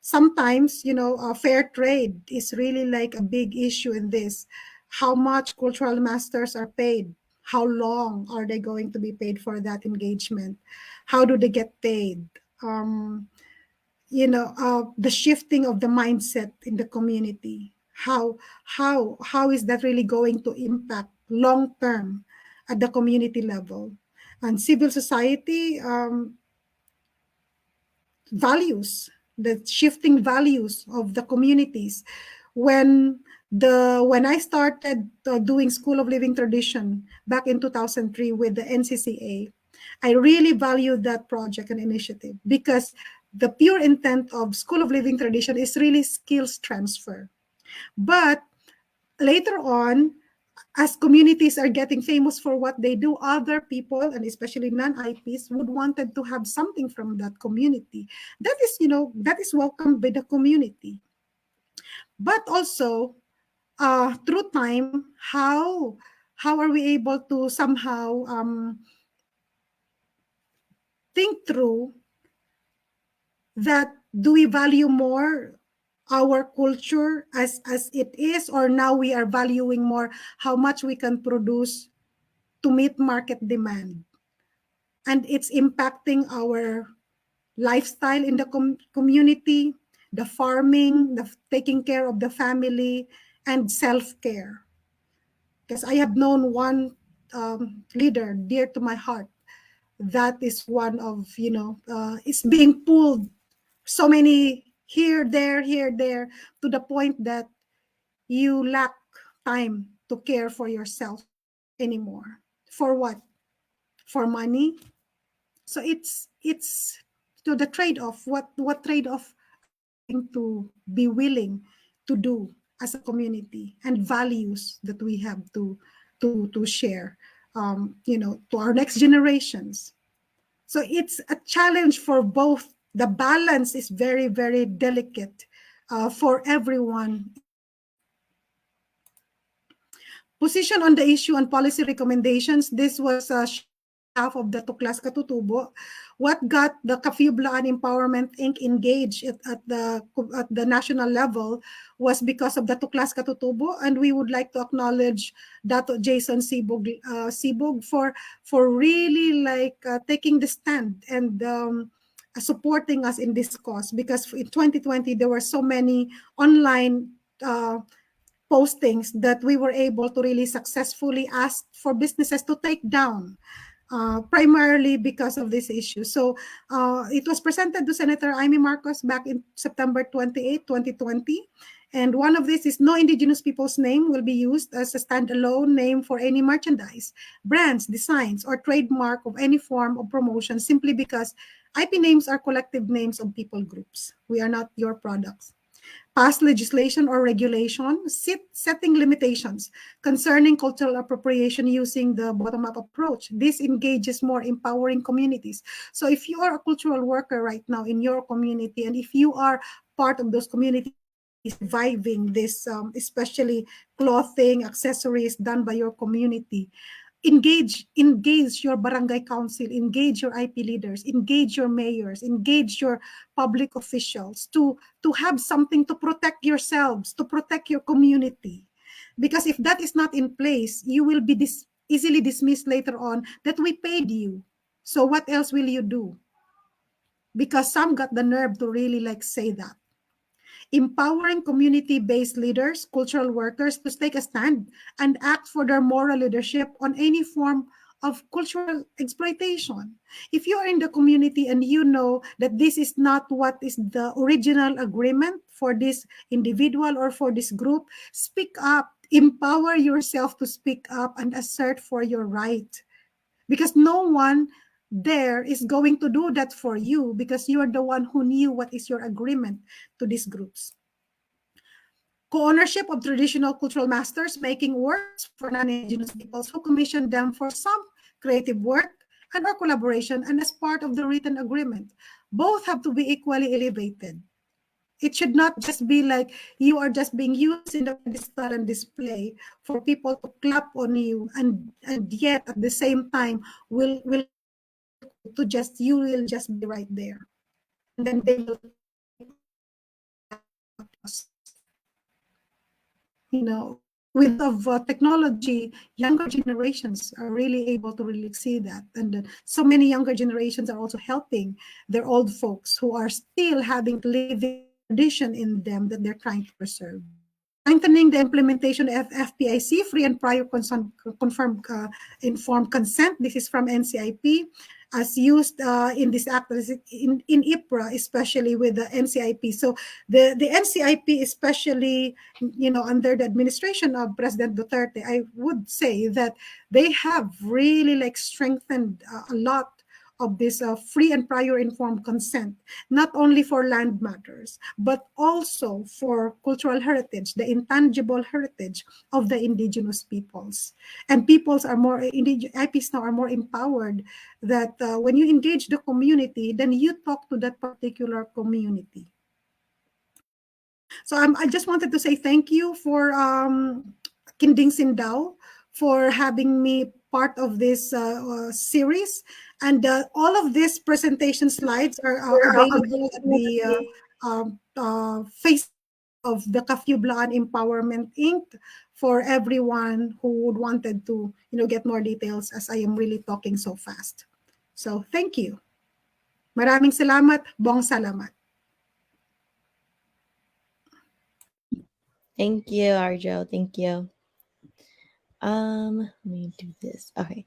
sometimes, you know, fair trade is really like a big issue in this. How much cultural masters are paid? How long are they going to be paid for that engagement? How do they get paid? You know, the shifting of the mindset in the community. how is that really going to impact long term at the community level? And civil society values, the shifting values of the communities. When I started doing School of Living Tradition back in 2003 with the NCCA, I really valued that project and initiative because the pure intent of School of Living Tradition is really skills transfer. But later on, as communities are getting famous for what they do, other people, and especially non-IPs, would wanted to have something from that community. That is, that is welcomed by the community. But also, through time, how are we able to somehow think through that? Do we value more our culture as it is, or now we are valuing more how much we can produce to meet market demand, and it's impacting our lifestyle in the community, the farming, the taking care of the family, and self-care? Because I have known one leader dear to my heart that is one of, is being pulled so many here, there, to the point that you lack time to care for yourself anymore. For what? For money? So it's to the trade-off. What trade-off to be willing to do as a community, and values that we have to share, to our next generations. So it's a challenge for both. The balance is very, very delicate for everyone. Position on the issue and policy recommendations. This was half of the Tuklas Katutubo. What got the Kafiblaan Empowerment Inc. engaged at the national level was because of the Tuklas Katutubo, and we would like to acknowledge Dato Jason Sibog for really taking the stand and supporting us in this cause, because in 2020 there were so many online postings that we were able to really successfully ask for businesses to take down, primarily because of this issue. So it was presented to Senator Amy Marcos back in September 28, 2020. And one of these is no indigenous people's name will be used as a standalone name for any merchandise, brands, designs, or trademark of any form of promotion, simply because IP names are collective names of people groups. We are not your products. Pass legislation or regulation setting limitations concerning cultural appropriation using the bottom-up approach. This engages more empowering communities. So if you are a cultural worker right now in your community, and if you are part of those communities surviving this, especially clothing, accessories done by your community, engage your barangay council, engage your IP leaders, engage your mayors, engage your public officials to have something to protect yourselves, to protect your community. Because if that is not in place, you will be easily dismissed later on that we paid you. So what else will you do? Because some got the nerve to really say that. Empowering community-based leaders, cultural workers to take a stand and act for their moral leadership on any form of cultural exploitation. If you are in the community and you know that this is not what is the original agreement for this individual or for this group, speak up, empower yourself to speak up and assert for your right. Because no one there is going to do that for you, because you are the one who knew what is your agreement to these groups. Co-ownership of traditional cultural masters making works for non-indigenous peoples who commissioned them for some creative work and or collaboration, and as part of the written agreement. Both have to be equally elevated. It should not just be like you are just being used in the pedestal and display for people to clap on you, and yet at the same time you will just be right there, and then they will, with technology, younger generations are really able to really see that, and so many younger generations are also helping their old folks who are still having living tradition in them that they're trying to preserve. strengthening the implementation of FPIC, free and prior confirmed informed consent. This is from NCIP, as used in this act, in IPRA, especially with the NCIP. So the NCIP, especially, under the administration of President Duterte, I would say that they have really like strengthened a lot of this free and prior informed consent, not only for land matters, but also for cultural heritage, the intangible heritage of the indigenous peoples. And peoples are more, IPs now are more empowered that when you engage the community, then you talk to that particular community. So I just wanted to say thank you for Kinding Sindao for having me part of this series. And all of these presentation slides are available at the face of the Kafublaan Empowerment Inc. for everyone who would wanted to get more details, as I am really talking so fast. So thank you. Maraming salamat. Bong salamat. Thank you, Arjo. Thank you. Let me do this. Okay.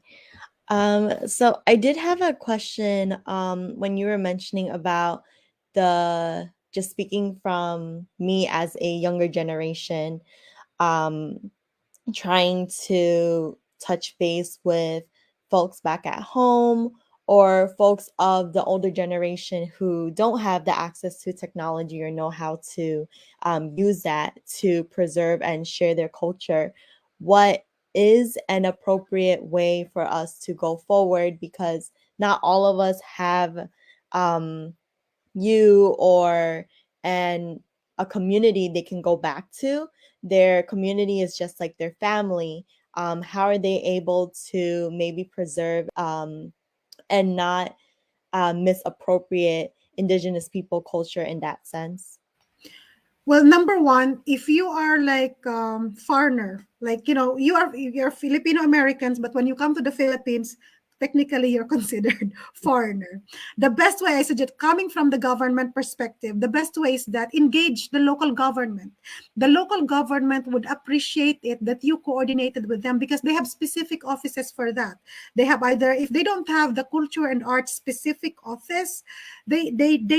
So I did have a question when you were mentioning about the, just speaking from me as a younger generation, trying to touch base with folks back at home or folks of the older generation who don't have the access to technology or know how to use that to preserve and share their culture. What is an appropriate way for us to go forward? Because not all of us have you or a community they can go back to. Their community is just like their family. How are they able to maybe preserve and not misappropriate indigenous people culture in that sense? Well, number one, if you are like foreigner, like you're Filipino Americans, but when you come to the Philippines, technically you're considered foreigner. The best way I suggest, coming from the government perspective, the best way is that engage the local government. The local government would appreciate it that you coordinated with them because they have specific offices for that. They have either, if they don't have the culture and arts specific office, they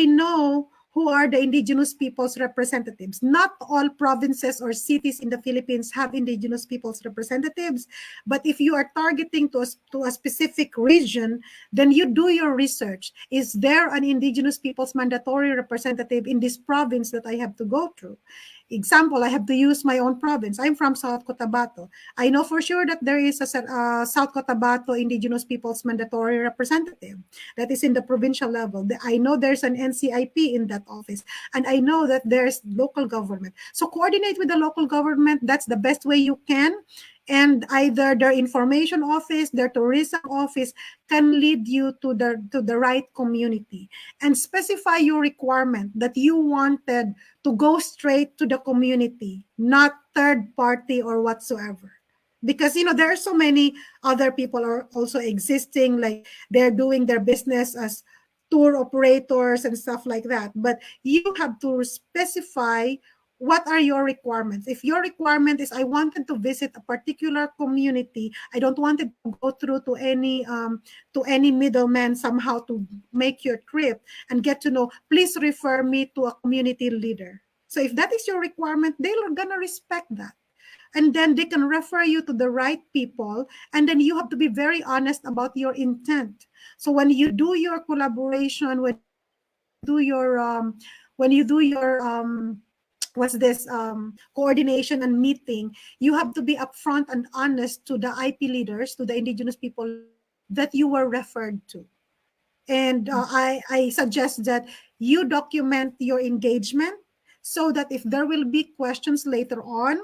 know who are the indigenous people's representatives. Not all provinces or cities in the Philippines have indigenous people's representatives, but if you are targeting to a specific region, then you do your research. Is there an indigenous people's mandatory representative in this province that I have to go through? Example, I have to use my own province. I'm from South Cotabato. I know for sure that there is a South Cotabato Indigenous Peoples Mandatory Representative that is in the provincial level. I know there's an NCIP in that office, and I know that there's local government. So coordinate with the local government. That's the best way you can. And either their information office, their tourism office can lead you to the right community, and specify your requirement that you wanted to go straight to the community, not third party or whatsoever. Because there are so many other people are also existing, like they're doing their business as tour operators and stuff like that. But you have to specify what are your requirements. If your requirement is, I wanted to visit a particular community, I don't want it to go through to any middleman somehow to make your trip and get to know, please refer me to a community leader. So if that is your requirement, they're gonna respect that. And then they can refer you to the right people. And then you have to be very honest about your intent. So when you do your collaboration, when you do your coordination and meeting, you have to be upfront and honest to the IP leaders, to the indigenous people that you were referred to. And I suggest that you document your engagement so that if there will be questions later on,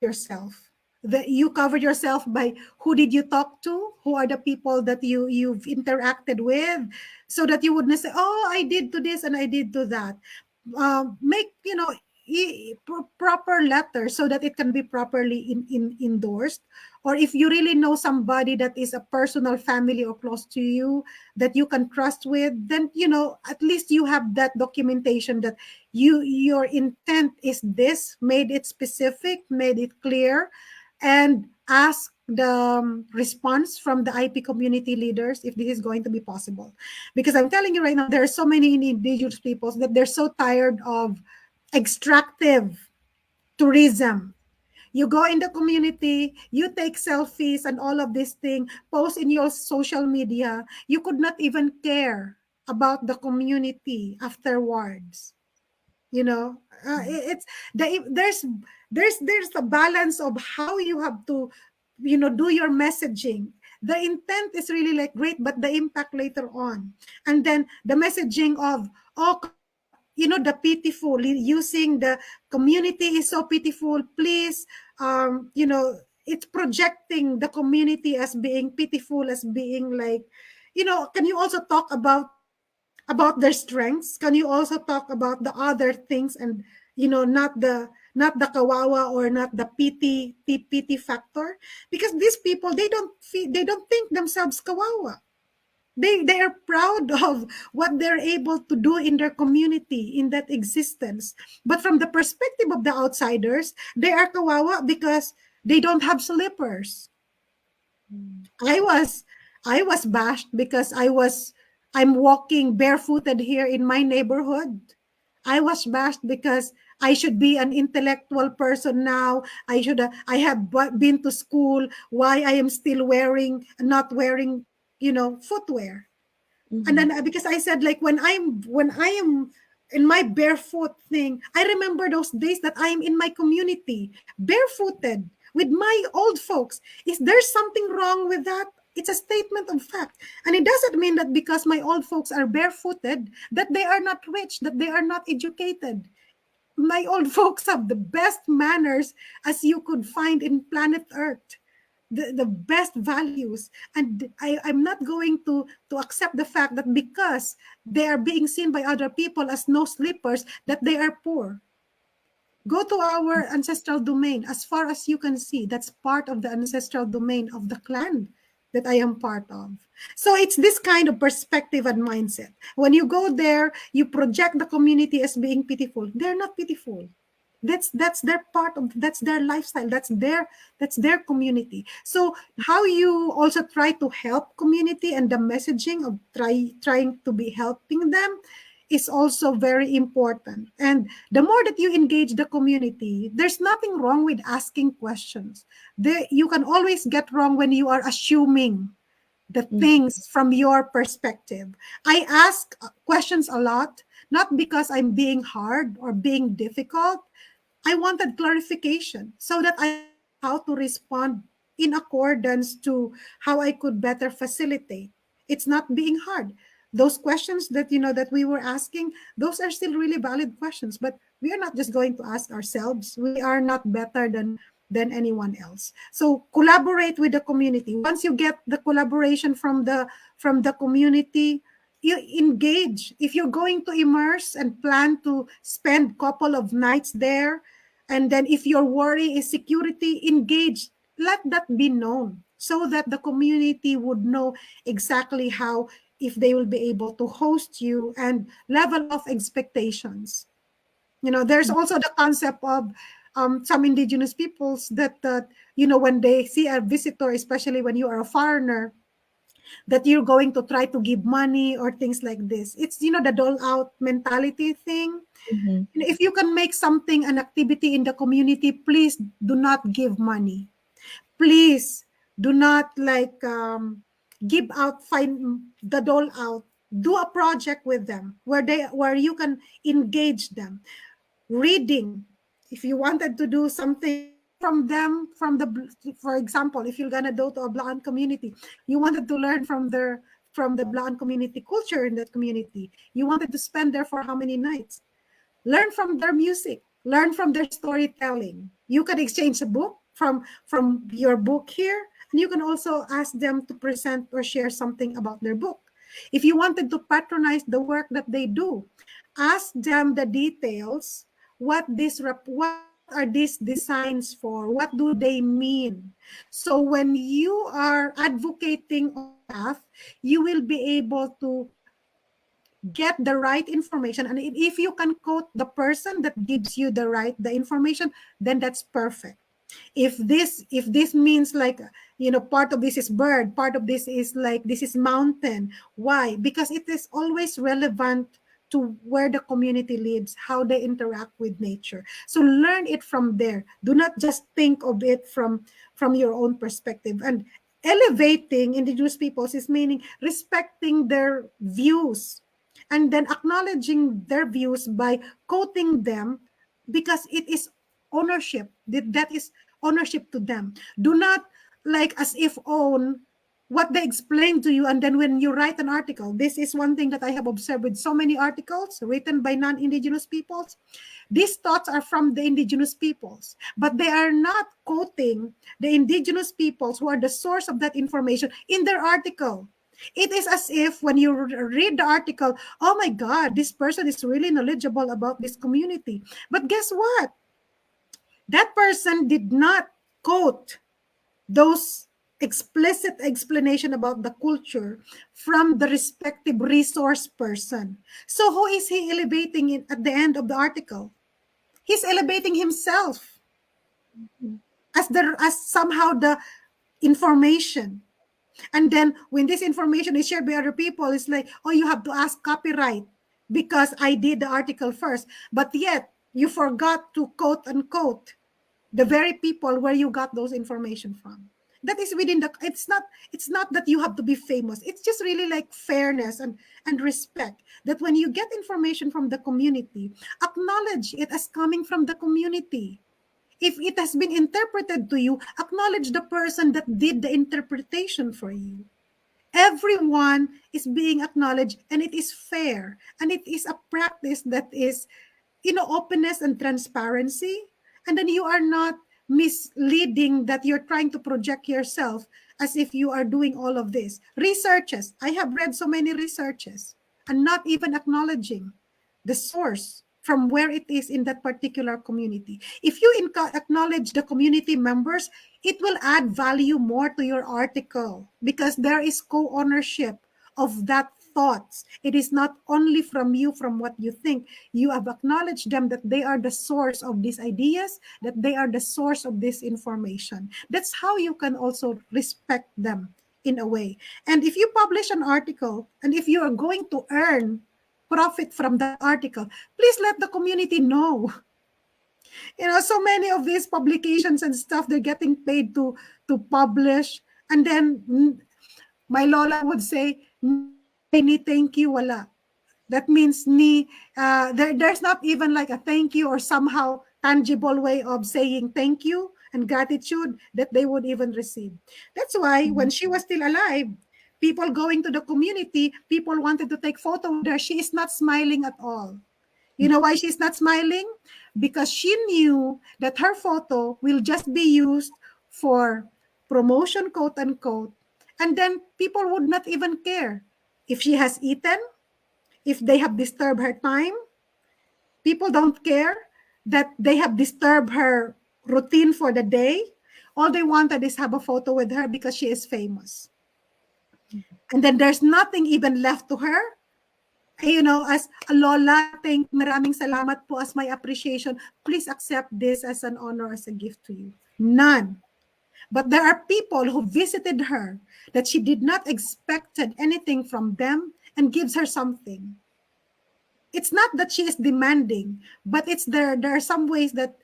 yourself, that you cover yourself by who did you talk to, who are the people that you've interacted with, so that you wouldn't say, oh, I did to this and I did to that. Make proper letter so that it can be properly endorsed or if you really know somebody that is a personal family or close to you that you can trust with, then at least you have that documentation that your intent is this, made it specific, made it clear, and ask the response from the IP community leaders if this is going to be possible. Because I'm telling you right now, there are so many indigenous peoples that they're so tired of extractive tourism. You go in the community, you take selfies and all of this thing, post in your social media. You could not even care about the community afterwards. It's there's a balance of how you have to do your messaging. The intent is really like great, but the impact later on, and then the messaging of, oh, the pitiful, using the community is so pitiful, please, it's projecting the community as being pitiful, as being like, can you also talk about their strengths? Can you also talk about the other things, and not the kawawa, or not the pity factor? Because these people, they don't think themselves kawawa. They are proud of what they're able to do in their community, in that existence. But from the perspective of the outsiders, they are kawawa because they don't have slippers. I was bashed because I'm walking barefooted here in my neighborhood. I was bashed because I should be an intellectual person now. I have been to school. Why I am still not wearing, footwear? And then because I said, like, when I am in my barefoot thing, I remember those days that I'm in my community barefooted with my old folks. Is there something wrong with that? It's a statement of fact. And it doesn't mean that because my old folks are barefooted that they are not rich, that they are not educated. My old folks have the best manners as you could find in planet Earth. The best values, and I'm not going to accept the fact that because they are being seen by other people as no slippers, that they are poor. Go to our ancestral domain. As far as you can see, that's part of the ancestral domain of the clan that I am part of. So it's this kind of perspective and mindset. When you go there, you project the community as being pitiful. They're not pitiful. That's their part of, that's their lifestyle, that's their community. So how you also try to help community, and the messaging of trying to be helping them is also very important. And the more that you engage the community, there's nothing wrong with asking questions. You can always get wrong when you are assuming the things from your perspective. I ask questions a lot, not because I'm being hard or being difficult. I wanted clarification so that I know how to respond in accordance to how I could better facilitate. It's not being hard. Those questions that that we were asking, those are still really valid questions, but we are not just going to ask ourselves. We are not better than anyone else. So collaborate with the community. Once you get the collaboration from the community, you engage. If you're going to immerse and plan to spend couple of nights there, and then if your worry is security, engage. Let that be known so that the community would know exactly how, if they will be able to host you, and level of expectations. There's also the concept of some indigenous peoples that when they see a visitor, especially when you are a foreigner, that you're going to try to give money or things like this. It's the dole out mentality thing. If you can make something an activity in the community, please do not give money. Please do not give out, find the dole out. Do a project with them where you can engage them. Reading, if you wanted to do something from them, for example, if you're gonna go to a Blaan community, you wanted to learn from the Blaan community culture in that community. You wanted to spend there for how many nights? Learn from their music, learn from their storytelling. You can exchange a book from your book here, and you can also ask them to present or share something about their book. If you wanted to patronize the work that they do, ask them the details, what are these designs for? What do they mean? So when you are advocating on behalf, you will be able to get the right information. And if you can quote the person that gives you the information, then that's perfect. If this means like, part of this is bird, part of this is like, this is mountain. Why? Because it is always relevant to where the community lives, how they interact with nature. So learn it from there. Do not just think of it from your own perspective. And elevating indigenous peoples is meaning respecting their views and then acknowledging their views by quoting them, because it is ownership. That is ownership to them. Do not like as if own what they explain to you. And then when you write an article, this is one thing that I have observed with so many articles written by non-indigenous peoples. These thoughts are from the indigenous peoples, but they are not quoting the indigenous peoples who are the source of that information in their article. It is as if when you read the article, oh my God, this person is really knowledgeable about this community. But guess what? That person did not quote those explicit explanation about the culture from the respective resource person. So who is he elevating in at the end of the article? He's elevating himself as somehow the information. And then when this information is shared by other people, it's like, oh, you have to ask copyright because I did the article first. But yet you forgot to quote unquote the very people where you got those information from. That is within the, it's not that you have to be famous. It's just really like fairness and respect, that when you get information from the community, acknowledge it as coming from the community. If it has been interpreted to you, acknowledge the person that did the interpretation for you. Everyone is being acknowledged, and it is fair, and it is a practice that is, openness and transparency. And then you are not misleading that you're trying to project yourself as if you are doing all of this. Researches. I have read so many researches and not even acknowledging the source from where it is in that particular community. If you acknowledge the community members, it will add value more to your article because there is co-ownership of that thoughts. It is not only from you, from what you think. You have acknowledged them that they are the source of these ideas, that they are the source of this information. That's how you can also respect them in a way. And if you publish an article, and if you are going to earn profit from that article, please let the community know. So many of these publications and stuff, they're getting paid to publish. And then my lola would say, ni thank you, wala. That means there's not even like a thank you or somehow tangible way of saying thank you and gratitude that they would even receive. That's why when she was still alive, people going to the community, people wanted to take photo with her. She is not smiling at all. You know why she's not smiling? Because she knew that her photo will just be used for promotion, quote unquote, and then people would not even care if she has eaten, if they have disturbed her time. People don't care that they have disturbed her routine for the day. All they wanted is have a photo with her because she is famous. And then there's nothing even left to her. As a lola, maraming salamat po as my appreciation. Please accept this as an honor, as a gift to you. None. But there are people who visited her that she did not expected anything from them and gives her something. It's not that she is demanding, but it's there are some ways that,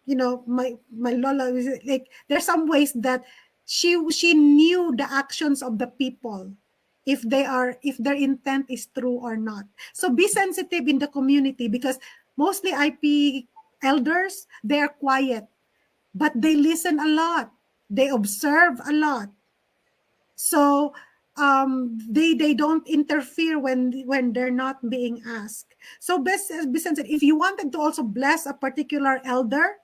my lola was like, there's some ways that she knew the actions of the people, if their intent is true or not. So be sensitive in the community, because mostly IP elders, they are quiet, but they listen a lot. They observe a lot. So they don't interfere when they're not being asked. So be sensitive. If you wanted to also bless a particular elder,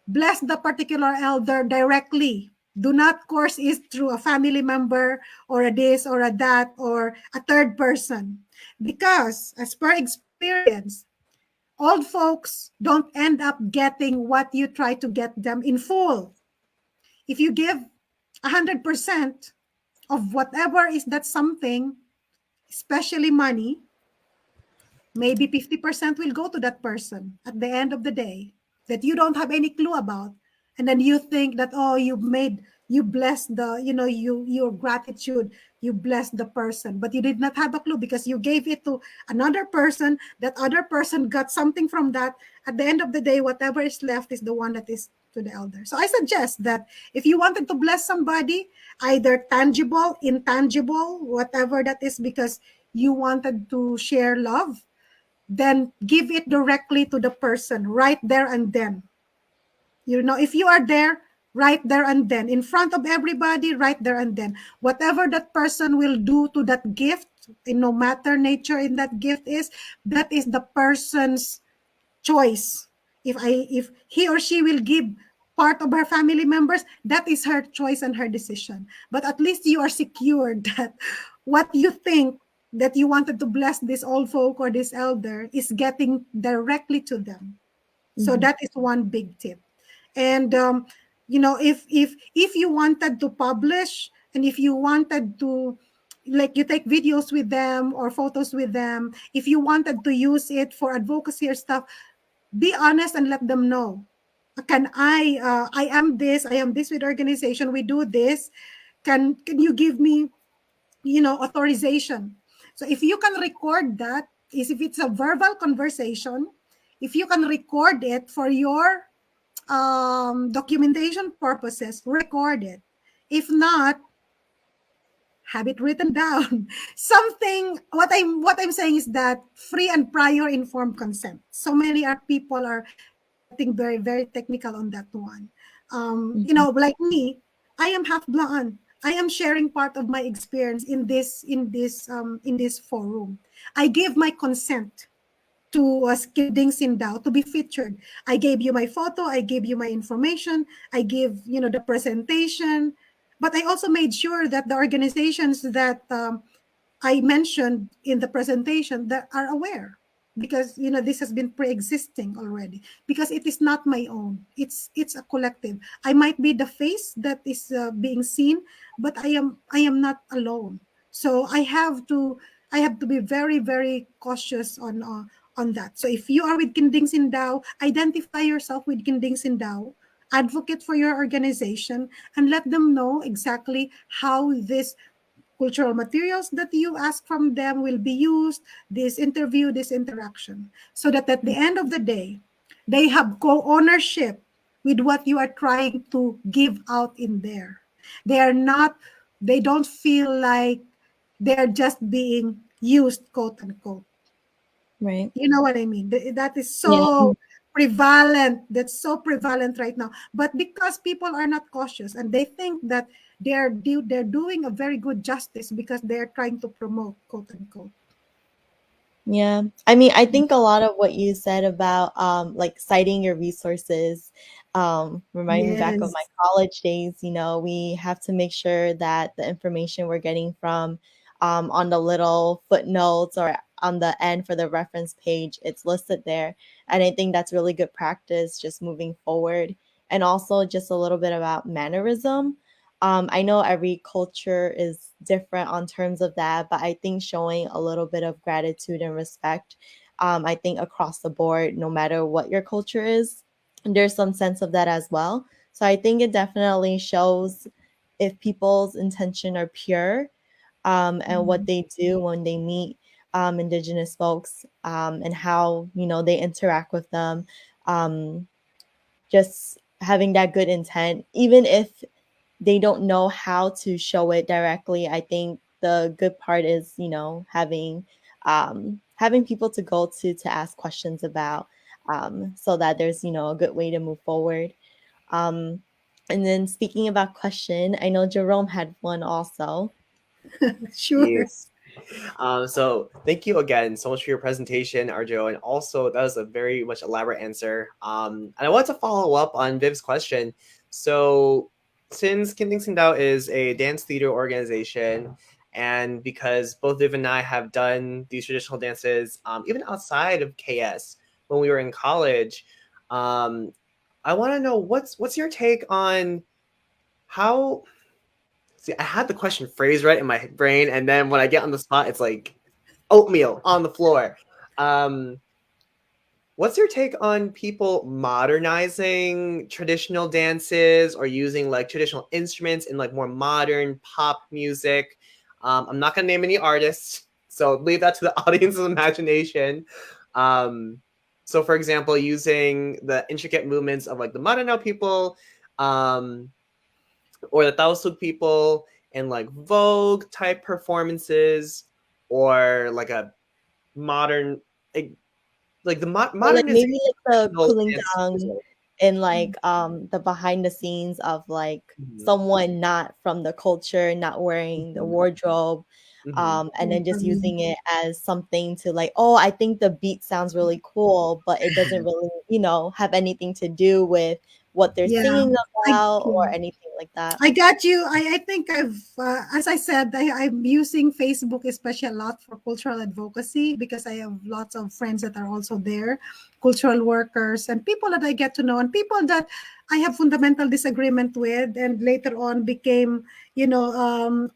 bless the particular elder directly. Do not course it through a family member or a this or a that or a third person. Because as per experience, old folks don't end up getting what you try to get them in full. If you give 100% of whatever is that something, especially money, maybe 50% will go to that person at the end of the day that you don't have any clue about. And then you think that, oh, you blessed your gratitude, you blessed the person, but you did not have a clue because you gave it to another person. That other person got something from that. At the end of the day, whatever is left is the one that is to the elder. So I suggest that if you wanted to bless somebody, either tangible, intangible, whatever that is, because you wanted to share love, then give it directly to the person right there and then. If you are there, right there and then, in front of everybody, right there and then, whatever that person will do to that gift, no matter nature in that gift is, that is the person's choice. If he or she will give part of her family members, that is her choice and her decision. But at least you are secured that what you think that you wanted to bless this old folk or this elder is getting directly to them. So that is one big tip. And if you wanted to publish, and if you wanted to, like, you take videos with them or photos with them, if you wanted to use it for advocacy or stuff, be honest and let them know. I am this with organization, we do this, can you give me authorization? So if you can record that, is if it's a verbal conversation, if you can record it for your documentation purposes, record it. If not, have it written down. Something, what I'm saying is that free and prior informed consent. So many people are getting very, very technical on that one. Like me, I am half Blaan. I am sharing part of my experience in this forum. I gave my consent to Skiding Sindao to be featured. I gave you my photo, I gave you my information, I gave the presentation, but I also made sure that the organizations that I mentioned in the presentation that are aware, because this has been pre-existing already, because it is not my own, it's a collective. I might be the face that is being seen, but I am not alone. So I have to be very, very cautious on that. So if you are with Kinding Sindao, identify yourself with Kinding Sindao, advocate for your organization, and let them know exactly how this cultural materials that you ask from them will be used, this interview, this interaction, so that at the end of the day, they have co-ownership with what you are trying to give out in there. They don't feel like they're just being used, quote unquote. Right. You know what I mean? That is Yeah. so prevalent. That's so prevalent right now. But because people are not cautious and they think that they're doing a very good justice because they're trying to promote, quote unquote. Yeah. I mean, I think a lot of what you said about like citing your resources remind me back of Yes. my college days. We have to make sure that the information we're getting from on the little footnotes or on the end for the reference page, it's listed there. And I think that's really good practice just moving forward. And also just a little bit about mannerism. I know every culture is different on terms of that, but I think showing a little bit of gratitude and respect, I think across the board, no matter what your culture is, there's some sense of that as well. So I think it definitely shows if people's intention are pure, and what they do when they meet indigenous folks, and how they interact with them. Um, just having that good intent, even if they don't know how to show it directly. I think the good part is, having people to go to ask questions about, so that there's a good way to move forward. Um, and then speaking about question, I know Jerome had one also. Sure. Yes. So thank you again so much for your presentation, Arjo, and also that was a very much elaborate answer. And I want to follow up on Viv's question. So since Kinding Sindao is a dance theater organization, and because both Viv and I have done these traditional dances, even outside of KS, when we were in college. I want to know what's your take on how. See, I had the question phrased right in my brain, and then when I get on the spot, it's like oatmeal on the floor. What's your take on people modernizing traditional dances or using like traditional instruments in like more modern pop music? I'm not gonna name any artists, so leave that to the audience's imagination. So, for example, using the intricate movements of like the Maranao people, or the Tausug people in like Vogue type performances, or like a modern, like the Or like modernization maybe like the of cooling dance. down in like the behind the scenes of like Mhm. someone not from the culture, not wearing the Mhm. wardrobe, Mhm. and then just Mhm. using it as something to like, oh, I think the beat sounds really cool, but it doesn't really, you know, have anything to do with what they're Yeah, singing I about or anything like that. I got you. I think as I said, I'm using Facebook especially a lot for cultural advocacy because I have lots of friends that are also there, cultural workers and people that I get to know and people that I have fundamental disagreement with and later on became, you know,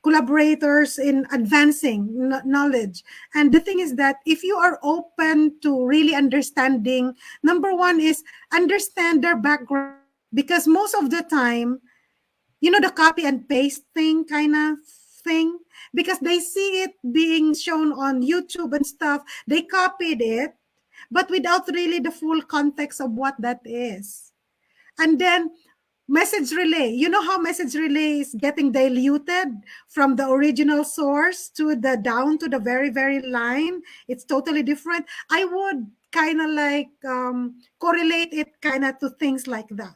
collaborators in advancing knowledge. And the thing is that if you are open to really understanding, number one is understand their background because most of the time, you know, the copy and paste thing kind of thing, because they see it being shown on YouTube and stuff, they copied it, but without really the full context of what that is. And then message relay, you know how message relay is getting diluted from the original source to the down to the very very line, it's totally different. I would kind of like correlate it kind of to things like that.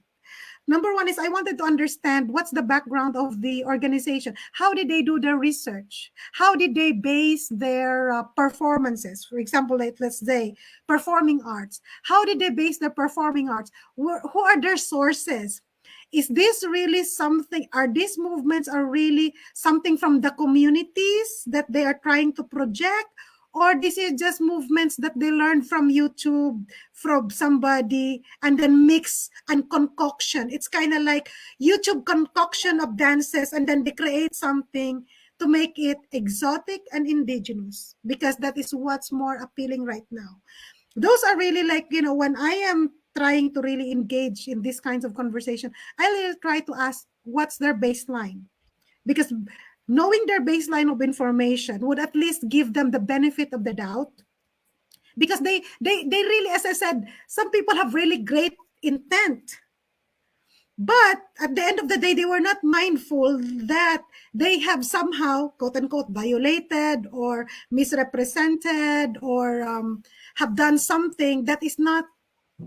Number one is I wanted to understand what's the background of the organization. How did they do their research? How did they base their performances? For example, let's say performing arts. How did they base their performing arts? Who are their sources? Is this really something? Are these movements are really something from the communities that they are trying to project? Or this is just movements that they learned from YouTube, from somebody, and then mix and concoction. It's kind of like YouTube concoction of dances, and then they create something to make it exotic and indigenous, because that is what's more appealing right now. Those are really like, you know, when I am trying to really engage in these kinds of conversation, I will try to ask what's their baseline, because knowing their baseline of information would at least give them the benefit of the doubt, because they really, as I said, some people have really great intent, but at the end of the day they were not mindful that they have somehow quote unquote violated or misrepresented or have done something that is not,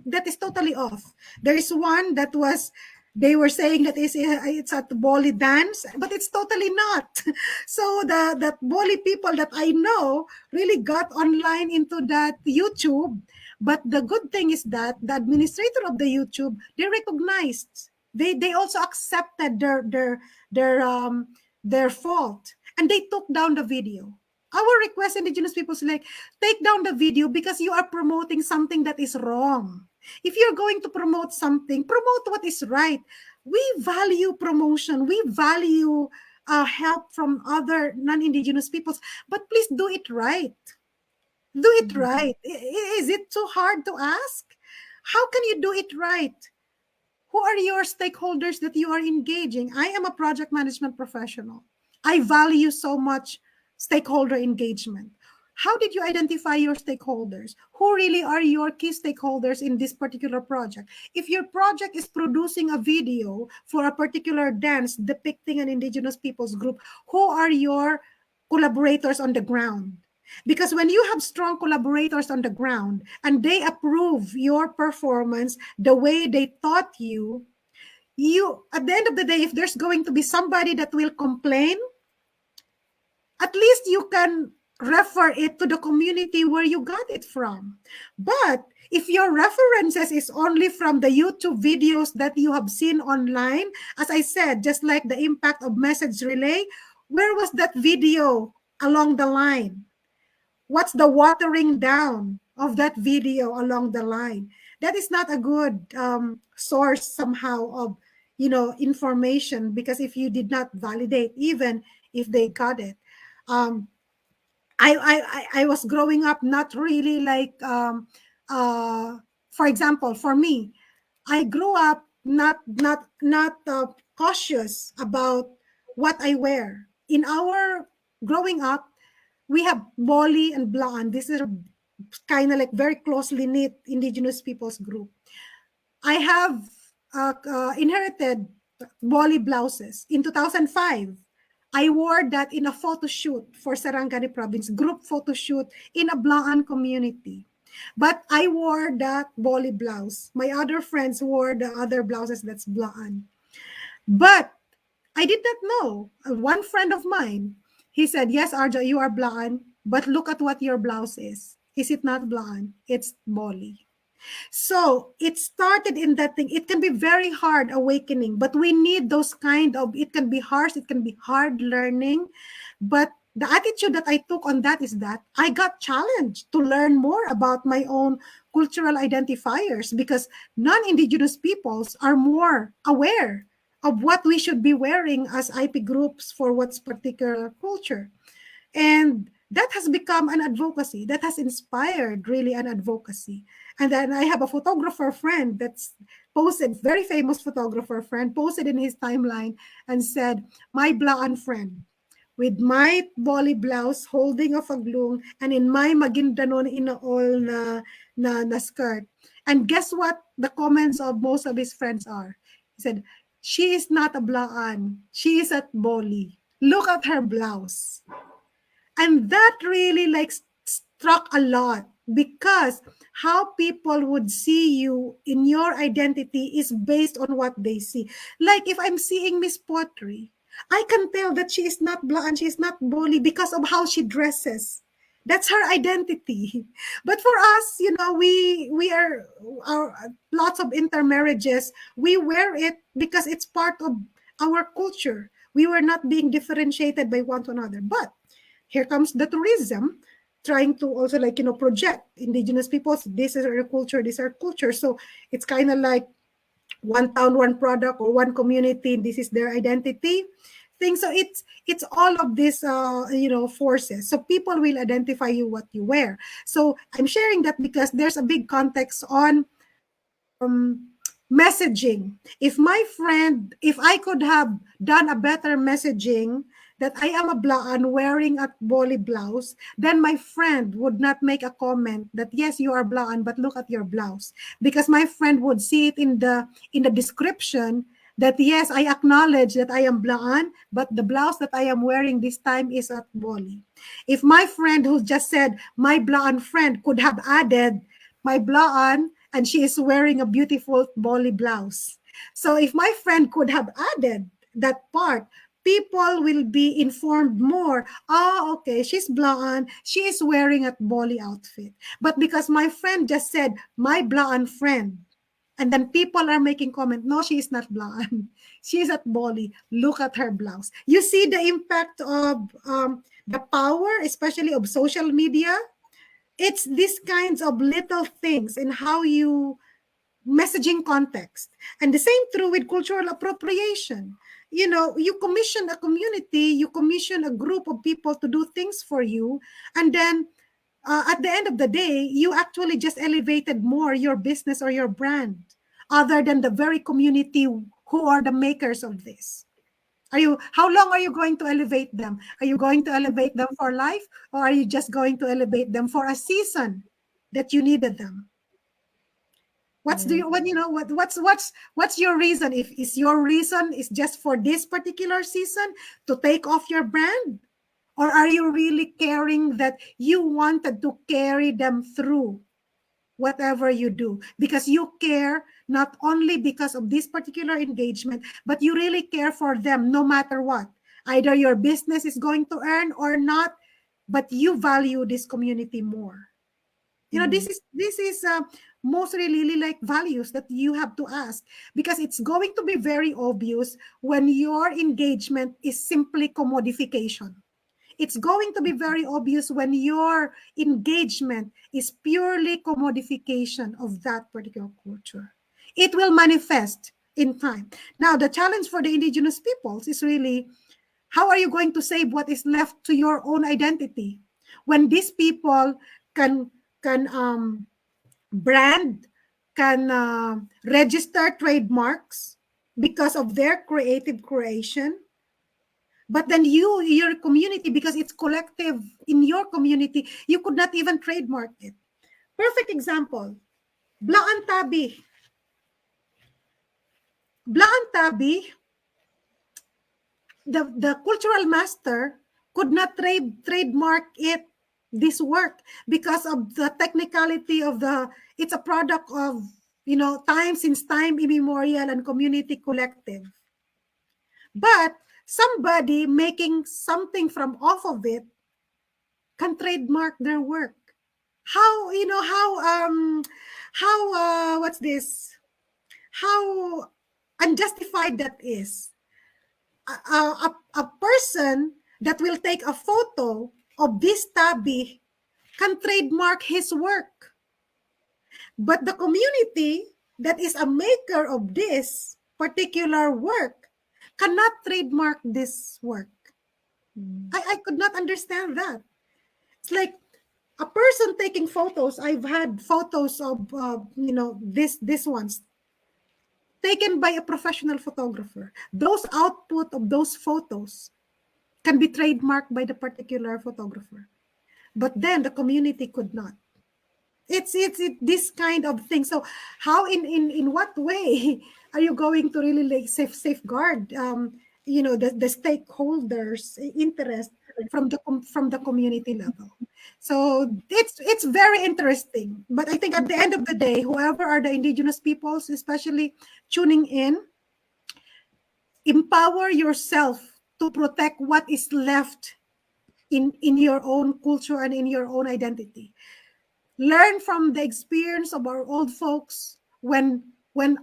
that is totally off. There is one that was, they were saying that it's at the Boli dance, but it's totally not. So that Boli people that I know really got online into that YouTube. But the good thing is that the administrator of the YouTube, they recognized, they also accepted their fault, and they took down the video. Our request, indigenous peoples, like, take down the video because you are promoting something that is wrong. If you're going to promote something, promote what is right. We value promotion. We value help from other non-indigenous peoples, but please do it right. Do it right. Is it too hard to ask? How can you do it right? Who are your stakeholders that you are engaging? I am a project management professional. I value so much stakeholder engagement. How did you identify your stakeholders? Who really are your key stakeholders in this particular project? If your project is producing a video for a particular dance depicting an indigenous peoples group, who are your collaborators on the ground? Because when you have strong collaborators on the ground and they approve your performance the way they taught you, at the end of the day, if there's going to be somebody that will complain, at least you can refer it to the community where you got it from. But if your references is only from the YouTube videos that you have seen online, as I said, just like the impact of message relay, where was that video along the line? What's the watering down? of that video along the line. That is not a good source somehow of, information, because if you did not validate, even if they got it. um, I was growing up not really like, for example, for me, I grew up not cautious about what I wear. In our growing up, we have Boli and Blaan. This is kind of like very closely knit indigenous peoples group. I have inherited Boli blouses. In 2005, I wore that in a photo shoot for Sarangani province, group photo shoot in a Blaan community. But I wore that Boli blouse. My other friends wore the other blouses that's Blaan. But I did not know. One friend of mine, he said, yes, Arjo, you are Blaan, but look at what your blouse is. Is it not Blaan? It's Boli. So it started in that thing. It can be very hard awakening, but we need those kind of, it can be harsh, it can be hard learning. But the attitude that I took on that is that I got challenged to learn more about my own cultural identifiers, because non-Indigenous peoples are more aware of what we should be wearing as IP groups for what's particular culture. And that has become an advocacy, that has inspired really an advocacy. And then I have a photographer friend that's posted, very famous photographer friend, posted in his timeline and said, my Blaan friend, with my Boli blouse holding a faglong, and in my Maguindanon all na skirt. And guess what the comments of most of his friends are? He said, she is not a Blaan, she is at Boli. Look at her blouse. And that really like struck a lot, because how people would see you in your identity is based on what they see. Like if I'm seeing Miss Pottery, I can tell that she is not Blaan, she is not Boli because of how she dresses. That's her identity. But for us, we are lots of intermarriages. We wear it because it's part of our culture. We were not being differentiated by one to another. But here comes the tourism trying to also project Indigenous peoples. This is our culture, this is our culture. So it's kind of like one town, one product, or one community. This is their identity thing. So it's all of these forces. So people will identify you what you wear. So I'm sharing that because there's a big context on messaging. If I could have done a better messaging that I am a Blaan wearing a Boli blouse, then my friend would not make a comment that yes, you are Blaan, but look at your blouse, because my friend would see it in the description that yes, I acknowledge that I am Blaan, but the blouse that I am wearing this time is at Boli. If my friend who just said my Blaan friend could have added my Blaan and she is wearing a beautiful Boli blouse. So if my friend could have added that part, people will be informed more. Oh, okay, she's Blaan, she is wearing a Boli outfit. But because my friend just said, my Blaan friend, and then people are making comment, no, she is not Blaan. She is at Boli. Look at her blouse. You see the impact of the power, especially of social media. It's these kinds of little things in how you messaging context. And the same true with cultural appropriation. You commission a community, you commission a group of people to do things for you, and then at the end of the day, you actually just elevated more your business or your brand, other than the very community who are the makers of this. How long are you going to elevate them? Are you going to elevate them for life, or are you just going to elevate them for a season that you needed them? What's your reason? If is your reason is just for this particular season to take off your brand, or are you really caring that you wanted to carry them through whatever you do, because you care not only because of this particular engagement, but you really care for them no matter what. Either your business is going to earn or not, but you value this community more. This is mostly really like values that you have to ask, because it's going to be very obvious when your engagement is simply commodification. It's going to be very obvious when your engagement is purely commodification of that particular culture. It will manifest in time. Now, the challenge for the indigenous peoples is really, how are you going to save what is left to your own identity when these people can brand, can register trademarks because of their creative creation? But then your community, because it's collective in your community, you could not even trademark it. Perfect example, Blaan Tabi. Blaan Tabi, the cultural master could not trademark it, this work, because of the technicality of it's a product of, time, since time immemorial and community collective. But somebody making something from off of it can trademark their work. How, what's this? How unjustified that is. A person that will take a photo of this tabi can trademark his work. But the community that is a maker of this particular work cannot trademark this work. I could not understand that. It's like a person taking photos. I've had photos of, this ones taken by a professional photographer. Those output of those photos can be trademarked by the particular photographer. But then the community could not. It's this kind of thing. So how, in what way are you going to really like safeguard the stakeholders' interest from the community level? So it's very interesting. But I think at the end of the day, whoever are the indigenous peoples, especially tuning in, empower yourself to protect what is left in your own culture and in your own identity. Learn from the experience of our old folks when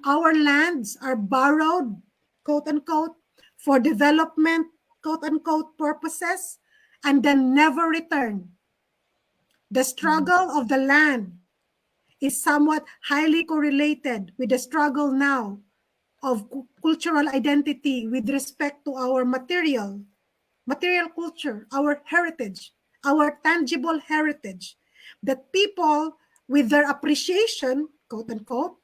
our lands are borrowed, quote unquote, for development, quote unquote, purposes, and then never return. The struggle of the land is somewhat highly correlated with the struggle now of cultural identity with respect to our material culture, our heritage, our tangible heritage, that people with their appreciation, quote unquote,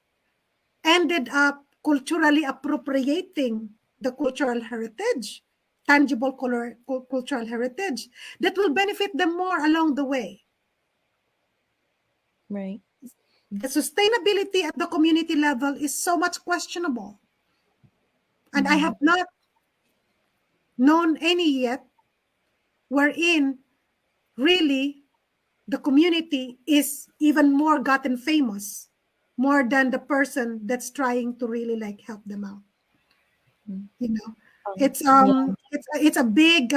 ended up culturally appropriating the cultural heritage, tangible cultural heritage, that will benefit them more along the way. Right. The sustainability at the community level is so much questionable. And I have not known any yet wherein really the community is even more gotten famous, more than the person that's trying to really like help them out. It's a big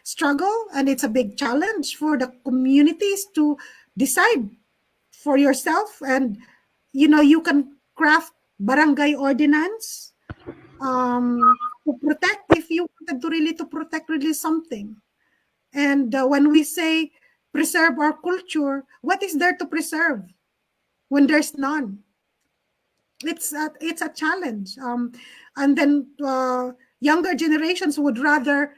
struggle, and it's a big challenge for the communities to decide for yourself. And you can craft barangay ordinance to protect, if you wanted to really to protect really something. And when we say preserve our culture, what is there to preserve when there's none? It's a challenge. And then younger generations would rather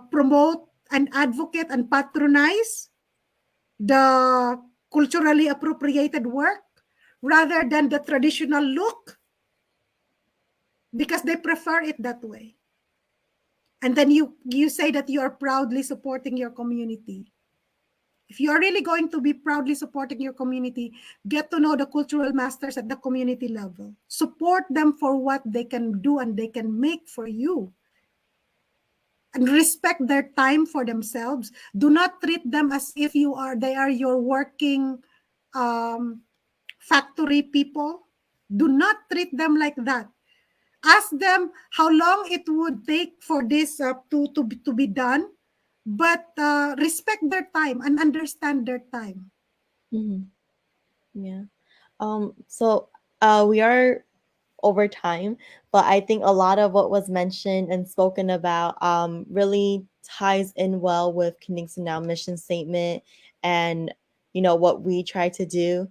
promote and advocate and patronize the culturally appropriated work rather than the traditional look, because they prefer it that way. And then you say that you are proudly supporting your community. If you are really going to be proudly supporting your community, get to know the cultural masters at the community level. Support them for what they can do and they can make for you. And respect their time for themselves. Do not treat them as if they are your working factory people. Do not treat them like that. Ask them how long it would take for this to be done, but respect their time and understand their time. Yeah. So we are over time. But I think a lot of what was mentioned and spoken about really ties in well with Kingston Now mission statement and what we try to do.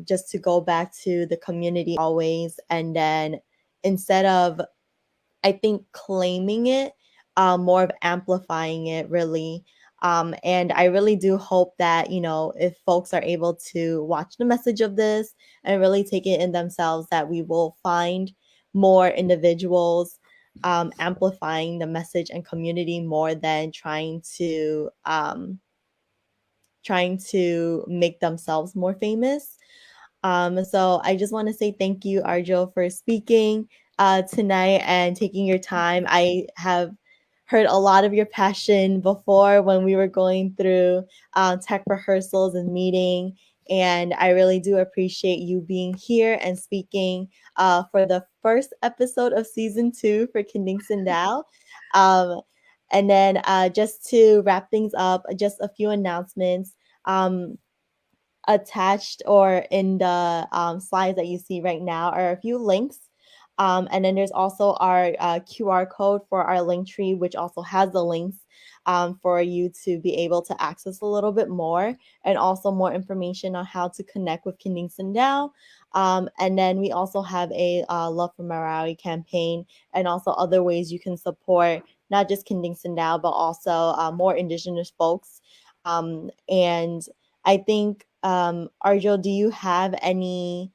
Just to go back to the community always, and then instead of, I think, claiming it, more of amplifying it really. And I really do hope that, if folks are able to watch the message of this and really take it in themselves, that we will find more individuals amplifying the message and community more than trying to make themselves more famous. So I just want to say thank you, Arjo, for speaking tonight and taking your time. I have heard a lot of your passion before when we were going through tech rehearsals and meeting. And I really do appreciate you being here and speaking for the first episode of season 2 for Kingston Now. And then just to wrap things up, just a few announcements. Attached or in the slides that you see right now are a few links. And then there's also our QR code for our link tree, which also has the links for you to be able to access a little bit more, and also more information on how to connect with Kingston Now. And then we also have a Love for Marawi campaign, and also other ways you can support not just Kingston Now, but also more Indigenous folks. And I think, Arjo, do you have any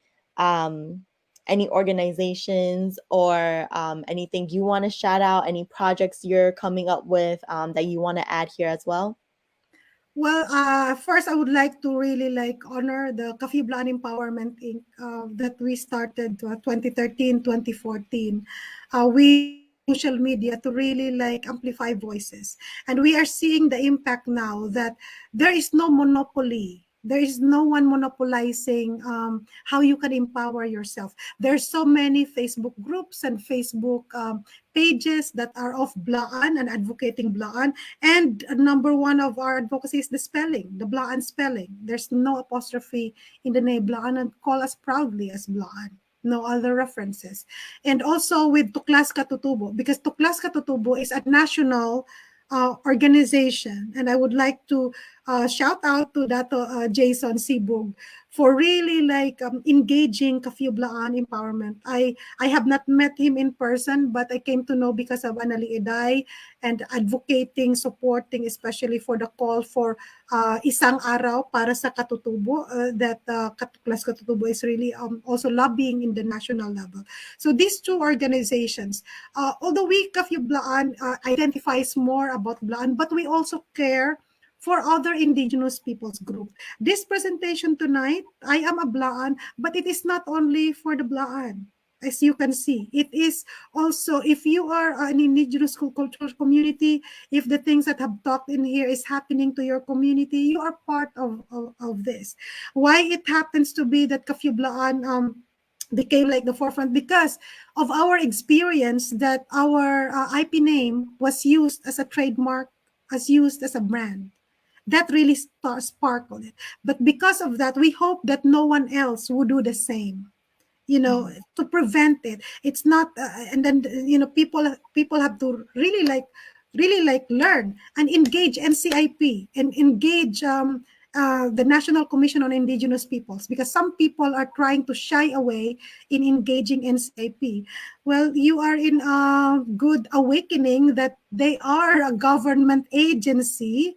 organizations or anything you want to shout out? Any projects you're coming up with that you want to add here as well? Well, first, I would like to really honor the Kafiblaan Empowerment Inc. That we started 2013, 2014. We social media to really amplify voices, and we are seeing the impact now that there is no monopoly. There is no one monopolizing how you can empower yourself. There's so many Facebook groups and Facebook pages that are of Blaan and advocating Blaan. And number one of our advocacy is the spelling, the Blaan spelling. There's no apostrophe in the name Blaan, and call us proudly as Blaan. No other references. And also with Tuklas Katutubo, because Tuklas Katutubo is a national organization. And I would like to shout out to Dato Jason Sibug for really engaging Kafiblaan empowerment. I have not met him in person, but I came to know because of Anali Eday and advocating, supporting, especially for the call for isang araw para sa Katutubo, that Tuklas Katutubo is really also lobbying in the national level. So these two organizations, although we Kafiblaan identifies more about Blaan, but we also care for other indigenous peoples group. This presentation tonight, I am a Blaan, but it is not only for the Blaan. As you can see, it is also, if you are an indigenous cultural community, if the things that have talked in here is happening to your community, you are part of this. Why it happens to be that Kafiblaan became the forefront, because of our experience that our IP name was used as a trademark, as used as a brand. That really sparkled it. But because of that, we hope that no one else would do the same, to prevent it. It's not, and then, people have to really learn and engage NCIP and engage the National Commission on Indigenous Peoples, because some people are trying to shy away in engaging NCIP. Well, you are in a good awakening that they are a government agency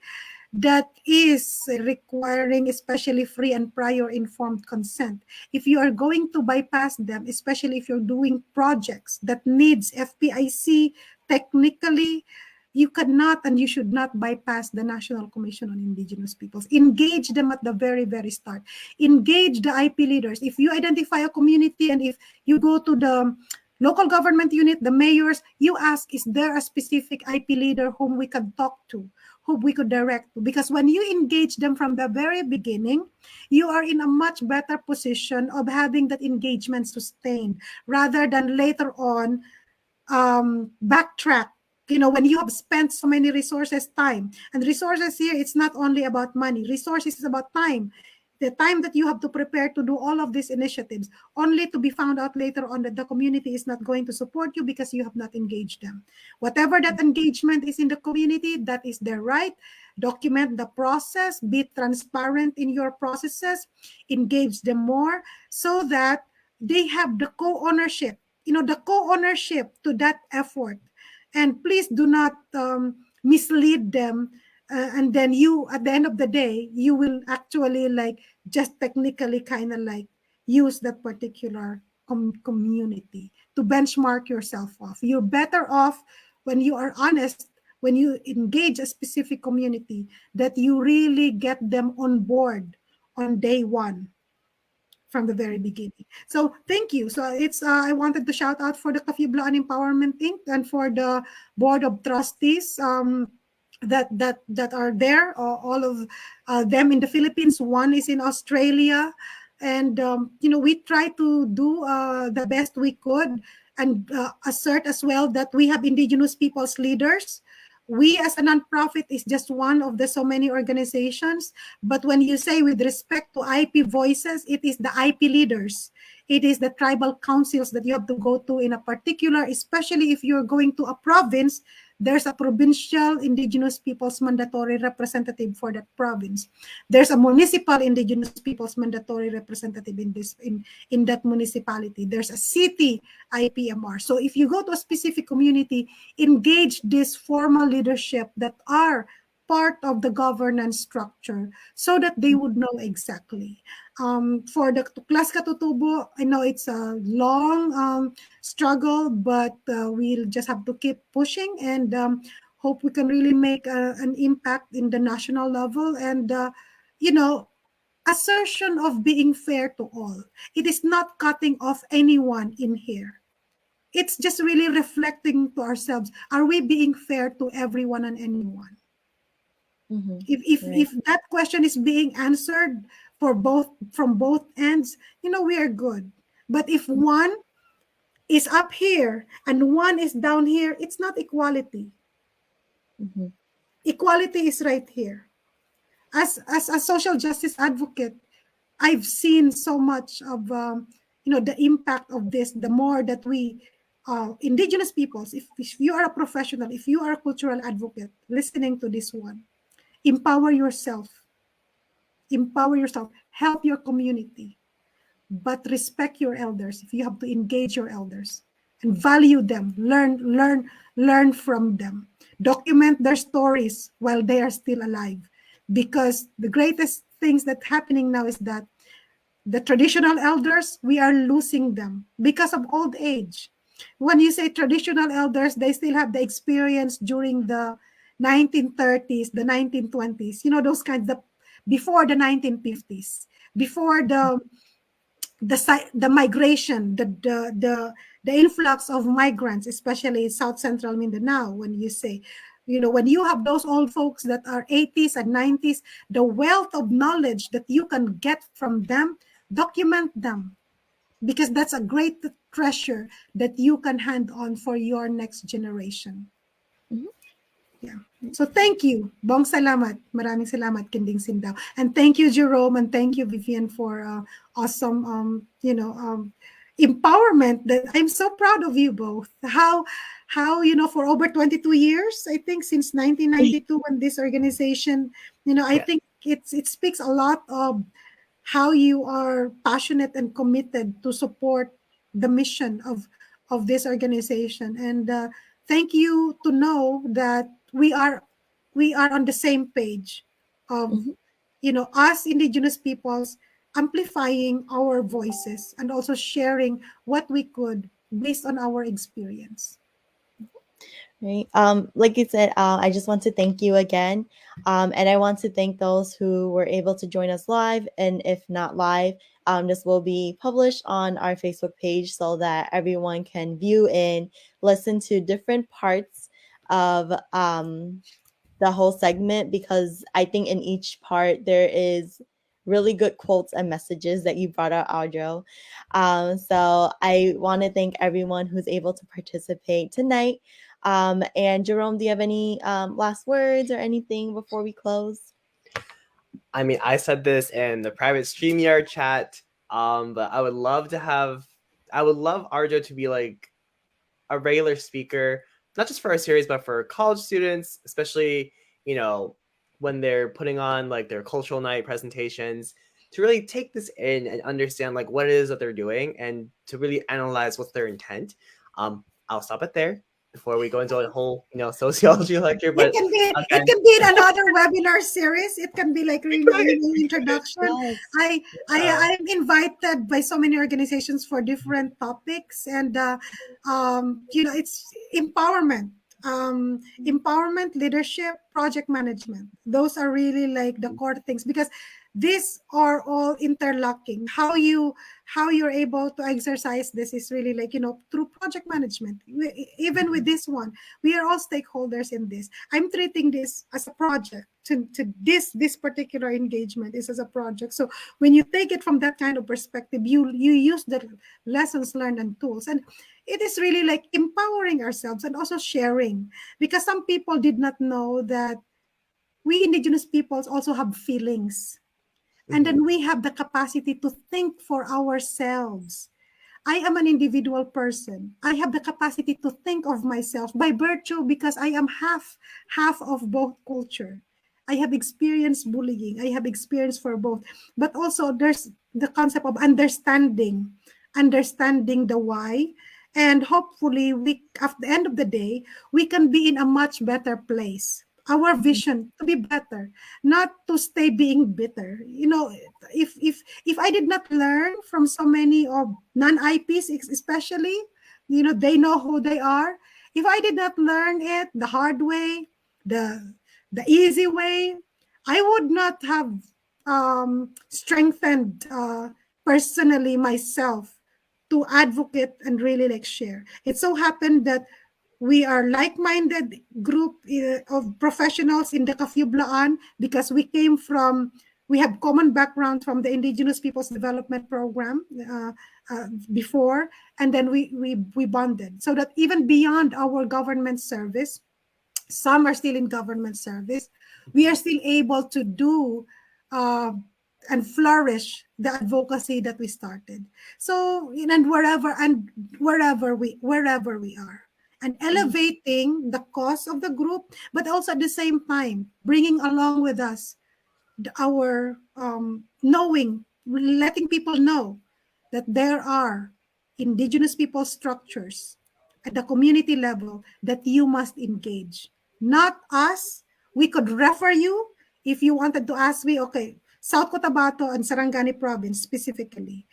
that is requiring especially free and prior informed consent. If you are going to bypass them, especially if you're doing projects that needs FPIC technically, you cannot and you should not bypass the National Commission on Indigenous Peoples. Engage them at the very, very start. Engage the IP leaders. If you identify a community and if you go to the local government unit, the mayors, you ask, is there a specific IP leader whom we can talk to, whom we could direct to? Because when you engage them from the very beginning, you are in a much better position of having that engagement sustained, rather than later on backtrack. When you have spent so many resources, time, and resources here, it's not only about money. Resources is about time. the time that you have to prepare to do all of these initiatives, only to be found out later on that the community is not going to support you because you have not engaged them. Whatever that engagement is in the community, that is their right. Document the process, be transparent in your processes, engage them more so that they have the co-ownership, the co-ownership to that effort. And please do not mislead them. And then you, at the end of the day, you will actually like just technically kind of like use that particular community to benchmark yourself off. You're better off when you are honest, when you engage a specific community, that you really get them on board on day one from the very beginning. So thank you. So it's I wanted to shout out for the Kafiblaan Empowerment Inc. and for the Board of Trustees that are there. All of them in the Philippines. One is in Australia, and we try to do the best we could and assert as well that we have Indigenous peoples leaders. We as a nonprofit is just one of the so many organizations. But when you say with respect to IP voices, it is the IP leaders. It is the tribal councils that you have to go to in a particular, especially if you're going to a province, there's a provincial Indigenous peoples mandatory representative for that province. There's a municipal Indigenous peoples mandatory representative in that municipality. There's a city IPMR. So if you go to a specific community, engage this formal leadership that are part of the governance structure so that they would know exactly. For the Tuklas Katutubo, I know it's a long struggle, but we'll just have to keep pushing and hope we can really make an impact in the national level. And, assertion of being fair to all. It is not cutting off anyone in here. It's just really reflecting to ourselves. Are we being fair to everyone and anyone? Mm-hmm. If that question is being answered from both ends, we are good. But if one is up here and one is down here, it's not equality. Mm-hmm. Equality is right here. As a social justice advocate, I've seen so much of the impact of this. The more that we Indigenous peoples, if you are a professional, if you are a cultural advocate listening to this one, empower yourself, help your community, but respect your elders. If you have to engage your elders and value them, learn from them, document their stories while they are still alive, because the greatest things that's happening now is that the traditional elders, we are losing them because of old age. When you say traditional elders, they still have the experience during the 1930s, the 1920s, those kinds of, before the 1950s, before the migration, the influx of migrants, especially South Central Mindanao. When you say, when you have those old folks that are 80s and 90s, the wealth of knowledge that you can get from them, document them, because that's a great treasure that you can hand on for your next generation. Mm-hmm. Yeah. So thank you. Bong salamat. Maraming salamat, Kinding Sindao. And thank you, Jerome, and thank you, Vivian, for awesome, empowerment. That I'm so proud of you both. How for over 22 years, I think since 1992 when this organization, I think it speaks a lot of how you are passionate and committed to support the mission of this organization. And thank you to know that we are on the same page of us Indigenous peoples amplifying our voices and also sharing what we could based on our experience. Right. Like you said, I just want to thank you again. And I want to thank those who were able to join us live. And if not live, this will be published on our Facebook page so that everyone can view and listen to different parts of the whole segment, because I think in each part there is really good quotes and messages that you brought out, Audro. So I want to thank everyone who's able to participate tonight. And Jerome, do you have any last words or anything before we close? I mean, I said this in the private StreamYard chat, but I would love Arjo to be like a regular speaker, not just for our series, but for college students, especially, you know, when they're putting on like their cultural night presentations, to really take this in and understand like what it is that they're doing and to really analyze what's their intent. I'll stop it there before we go into a whole, sociology lecture. But It can be another webinar series. It can be like really introduction. Yes. I'm invited by so many organizations for different topics, and it's empowerment, leadership, project management. Those are really like the core things, because these are all interlocking. How you're able to exercise this is really like, through project management. Even with this one, we are all stakeholders in this. I'm treating this as a project. To this particular engagement is as a project. So when you take it from that kind of perspective, you use the lessons learned and tools, and it is really like empowering ourselves and also sharing, because some people did not know that we indigenous peoples also have feelings. And then we have the capacity to think for ourselves. I am an individual person. I have the capacity to think of myself by virtue, because I am half of both culture. I have experienced bullying. I have experienced for both. But also there's the concept of understanding the why. And hopefully at the end of the day, we can be in a much better place. Our vision to be better, not to stay being bitter. If I did not learn from so many of non-IPs, especially, they know who they are. If I did not learn it the hard way, the easy way, I would not have strengthened personally myself to advocate and really like share. It so happened that we are like-minded group of professionals in the Kafublaan, because we have common background from the Indigenous Peoples Development Program before, and then we bonded, so that even beyond our government service, some are still in government service, we are still able to do and flourish the advocacy that we started. So, and wherever we are, and elevating the cause of the group, but also at the same time bringing along with us our knowing, letting people know that there are indigenous people structures at the community level that you must engage. Not us. We could refer you if you wanted to ask me, okay, South Cotabato and Sarangani province specifically.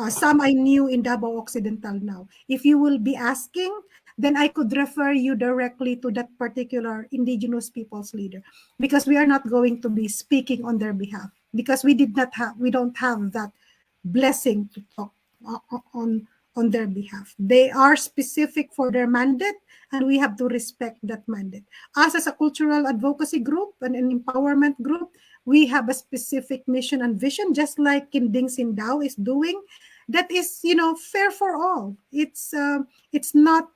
Some I knew in Davao Occidental now. If you will be asking, then I could refer you directly to that particular indigenous people's leader, because we are not going to be speaking on their behalf, because we don't have that blessing to talk on their behalf. They are specific for their mandate, and we have to respect that mandate. Us as a cultural advocacy group and an empowerment group, we have a specific mission and vision, just like Kinding Sindao is doing. That is, fair for all. It's not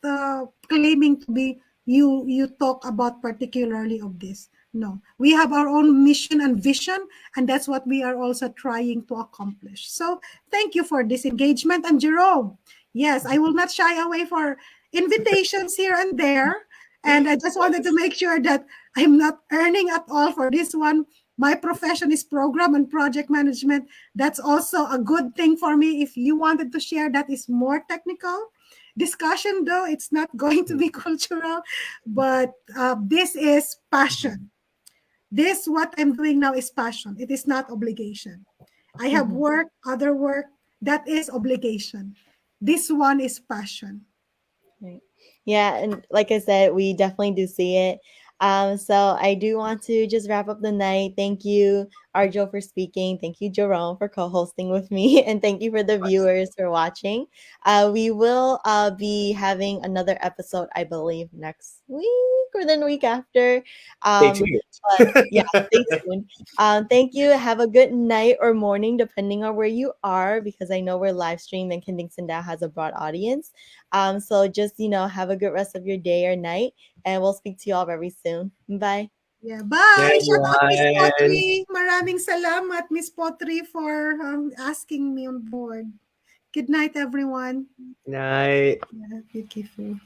claiming to be you talk about particularly of this. No, we have our own mission and vision, and that's what we are also trying to accomplish. So thank you for this engagement. And Jerome, yes, I will not shy away for invitations here and there. And I just wanted to make sure that I'm not earning at all for this one. My profession is program and project management. That's also a good thing for me. If you wanted to share, that is more technical discussion, though it's not going to be cultural, but this is passion. This, what I'm doing now, is passion. It is not obligation. I have work, other work, that is obligation. This one is passion. Right. Yeah, and like I said, we definitely do see it. So I do want to just wrap up the night. Thank you, Arjo, for speaking. Thank you, Jerome, for co-hosting with me, and thank you for the viewers for watching. We will be having another episode, I believe, next week or the week after. Stay tuned. But yeah, stay tuned. Thank you. Have a good night or morning, depending on where you are, because I know we're live streamed and Kinding Sindao has a broad audience. So just, have a good rest of your day or night, and we'll speak to you all very soon. Bye. Yeah, bye. Shout out Miss Ayan. Potri. Maraming salamat, Miss Potri, for asking me on board. Good night, everyone. Night. Yeah, beautiful.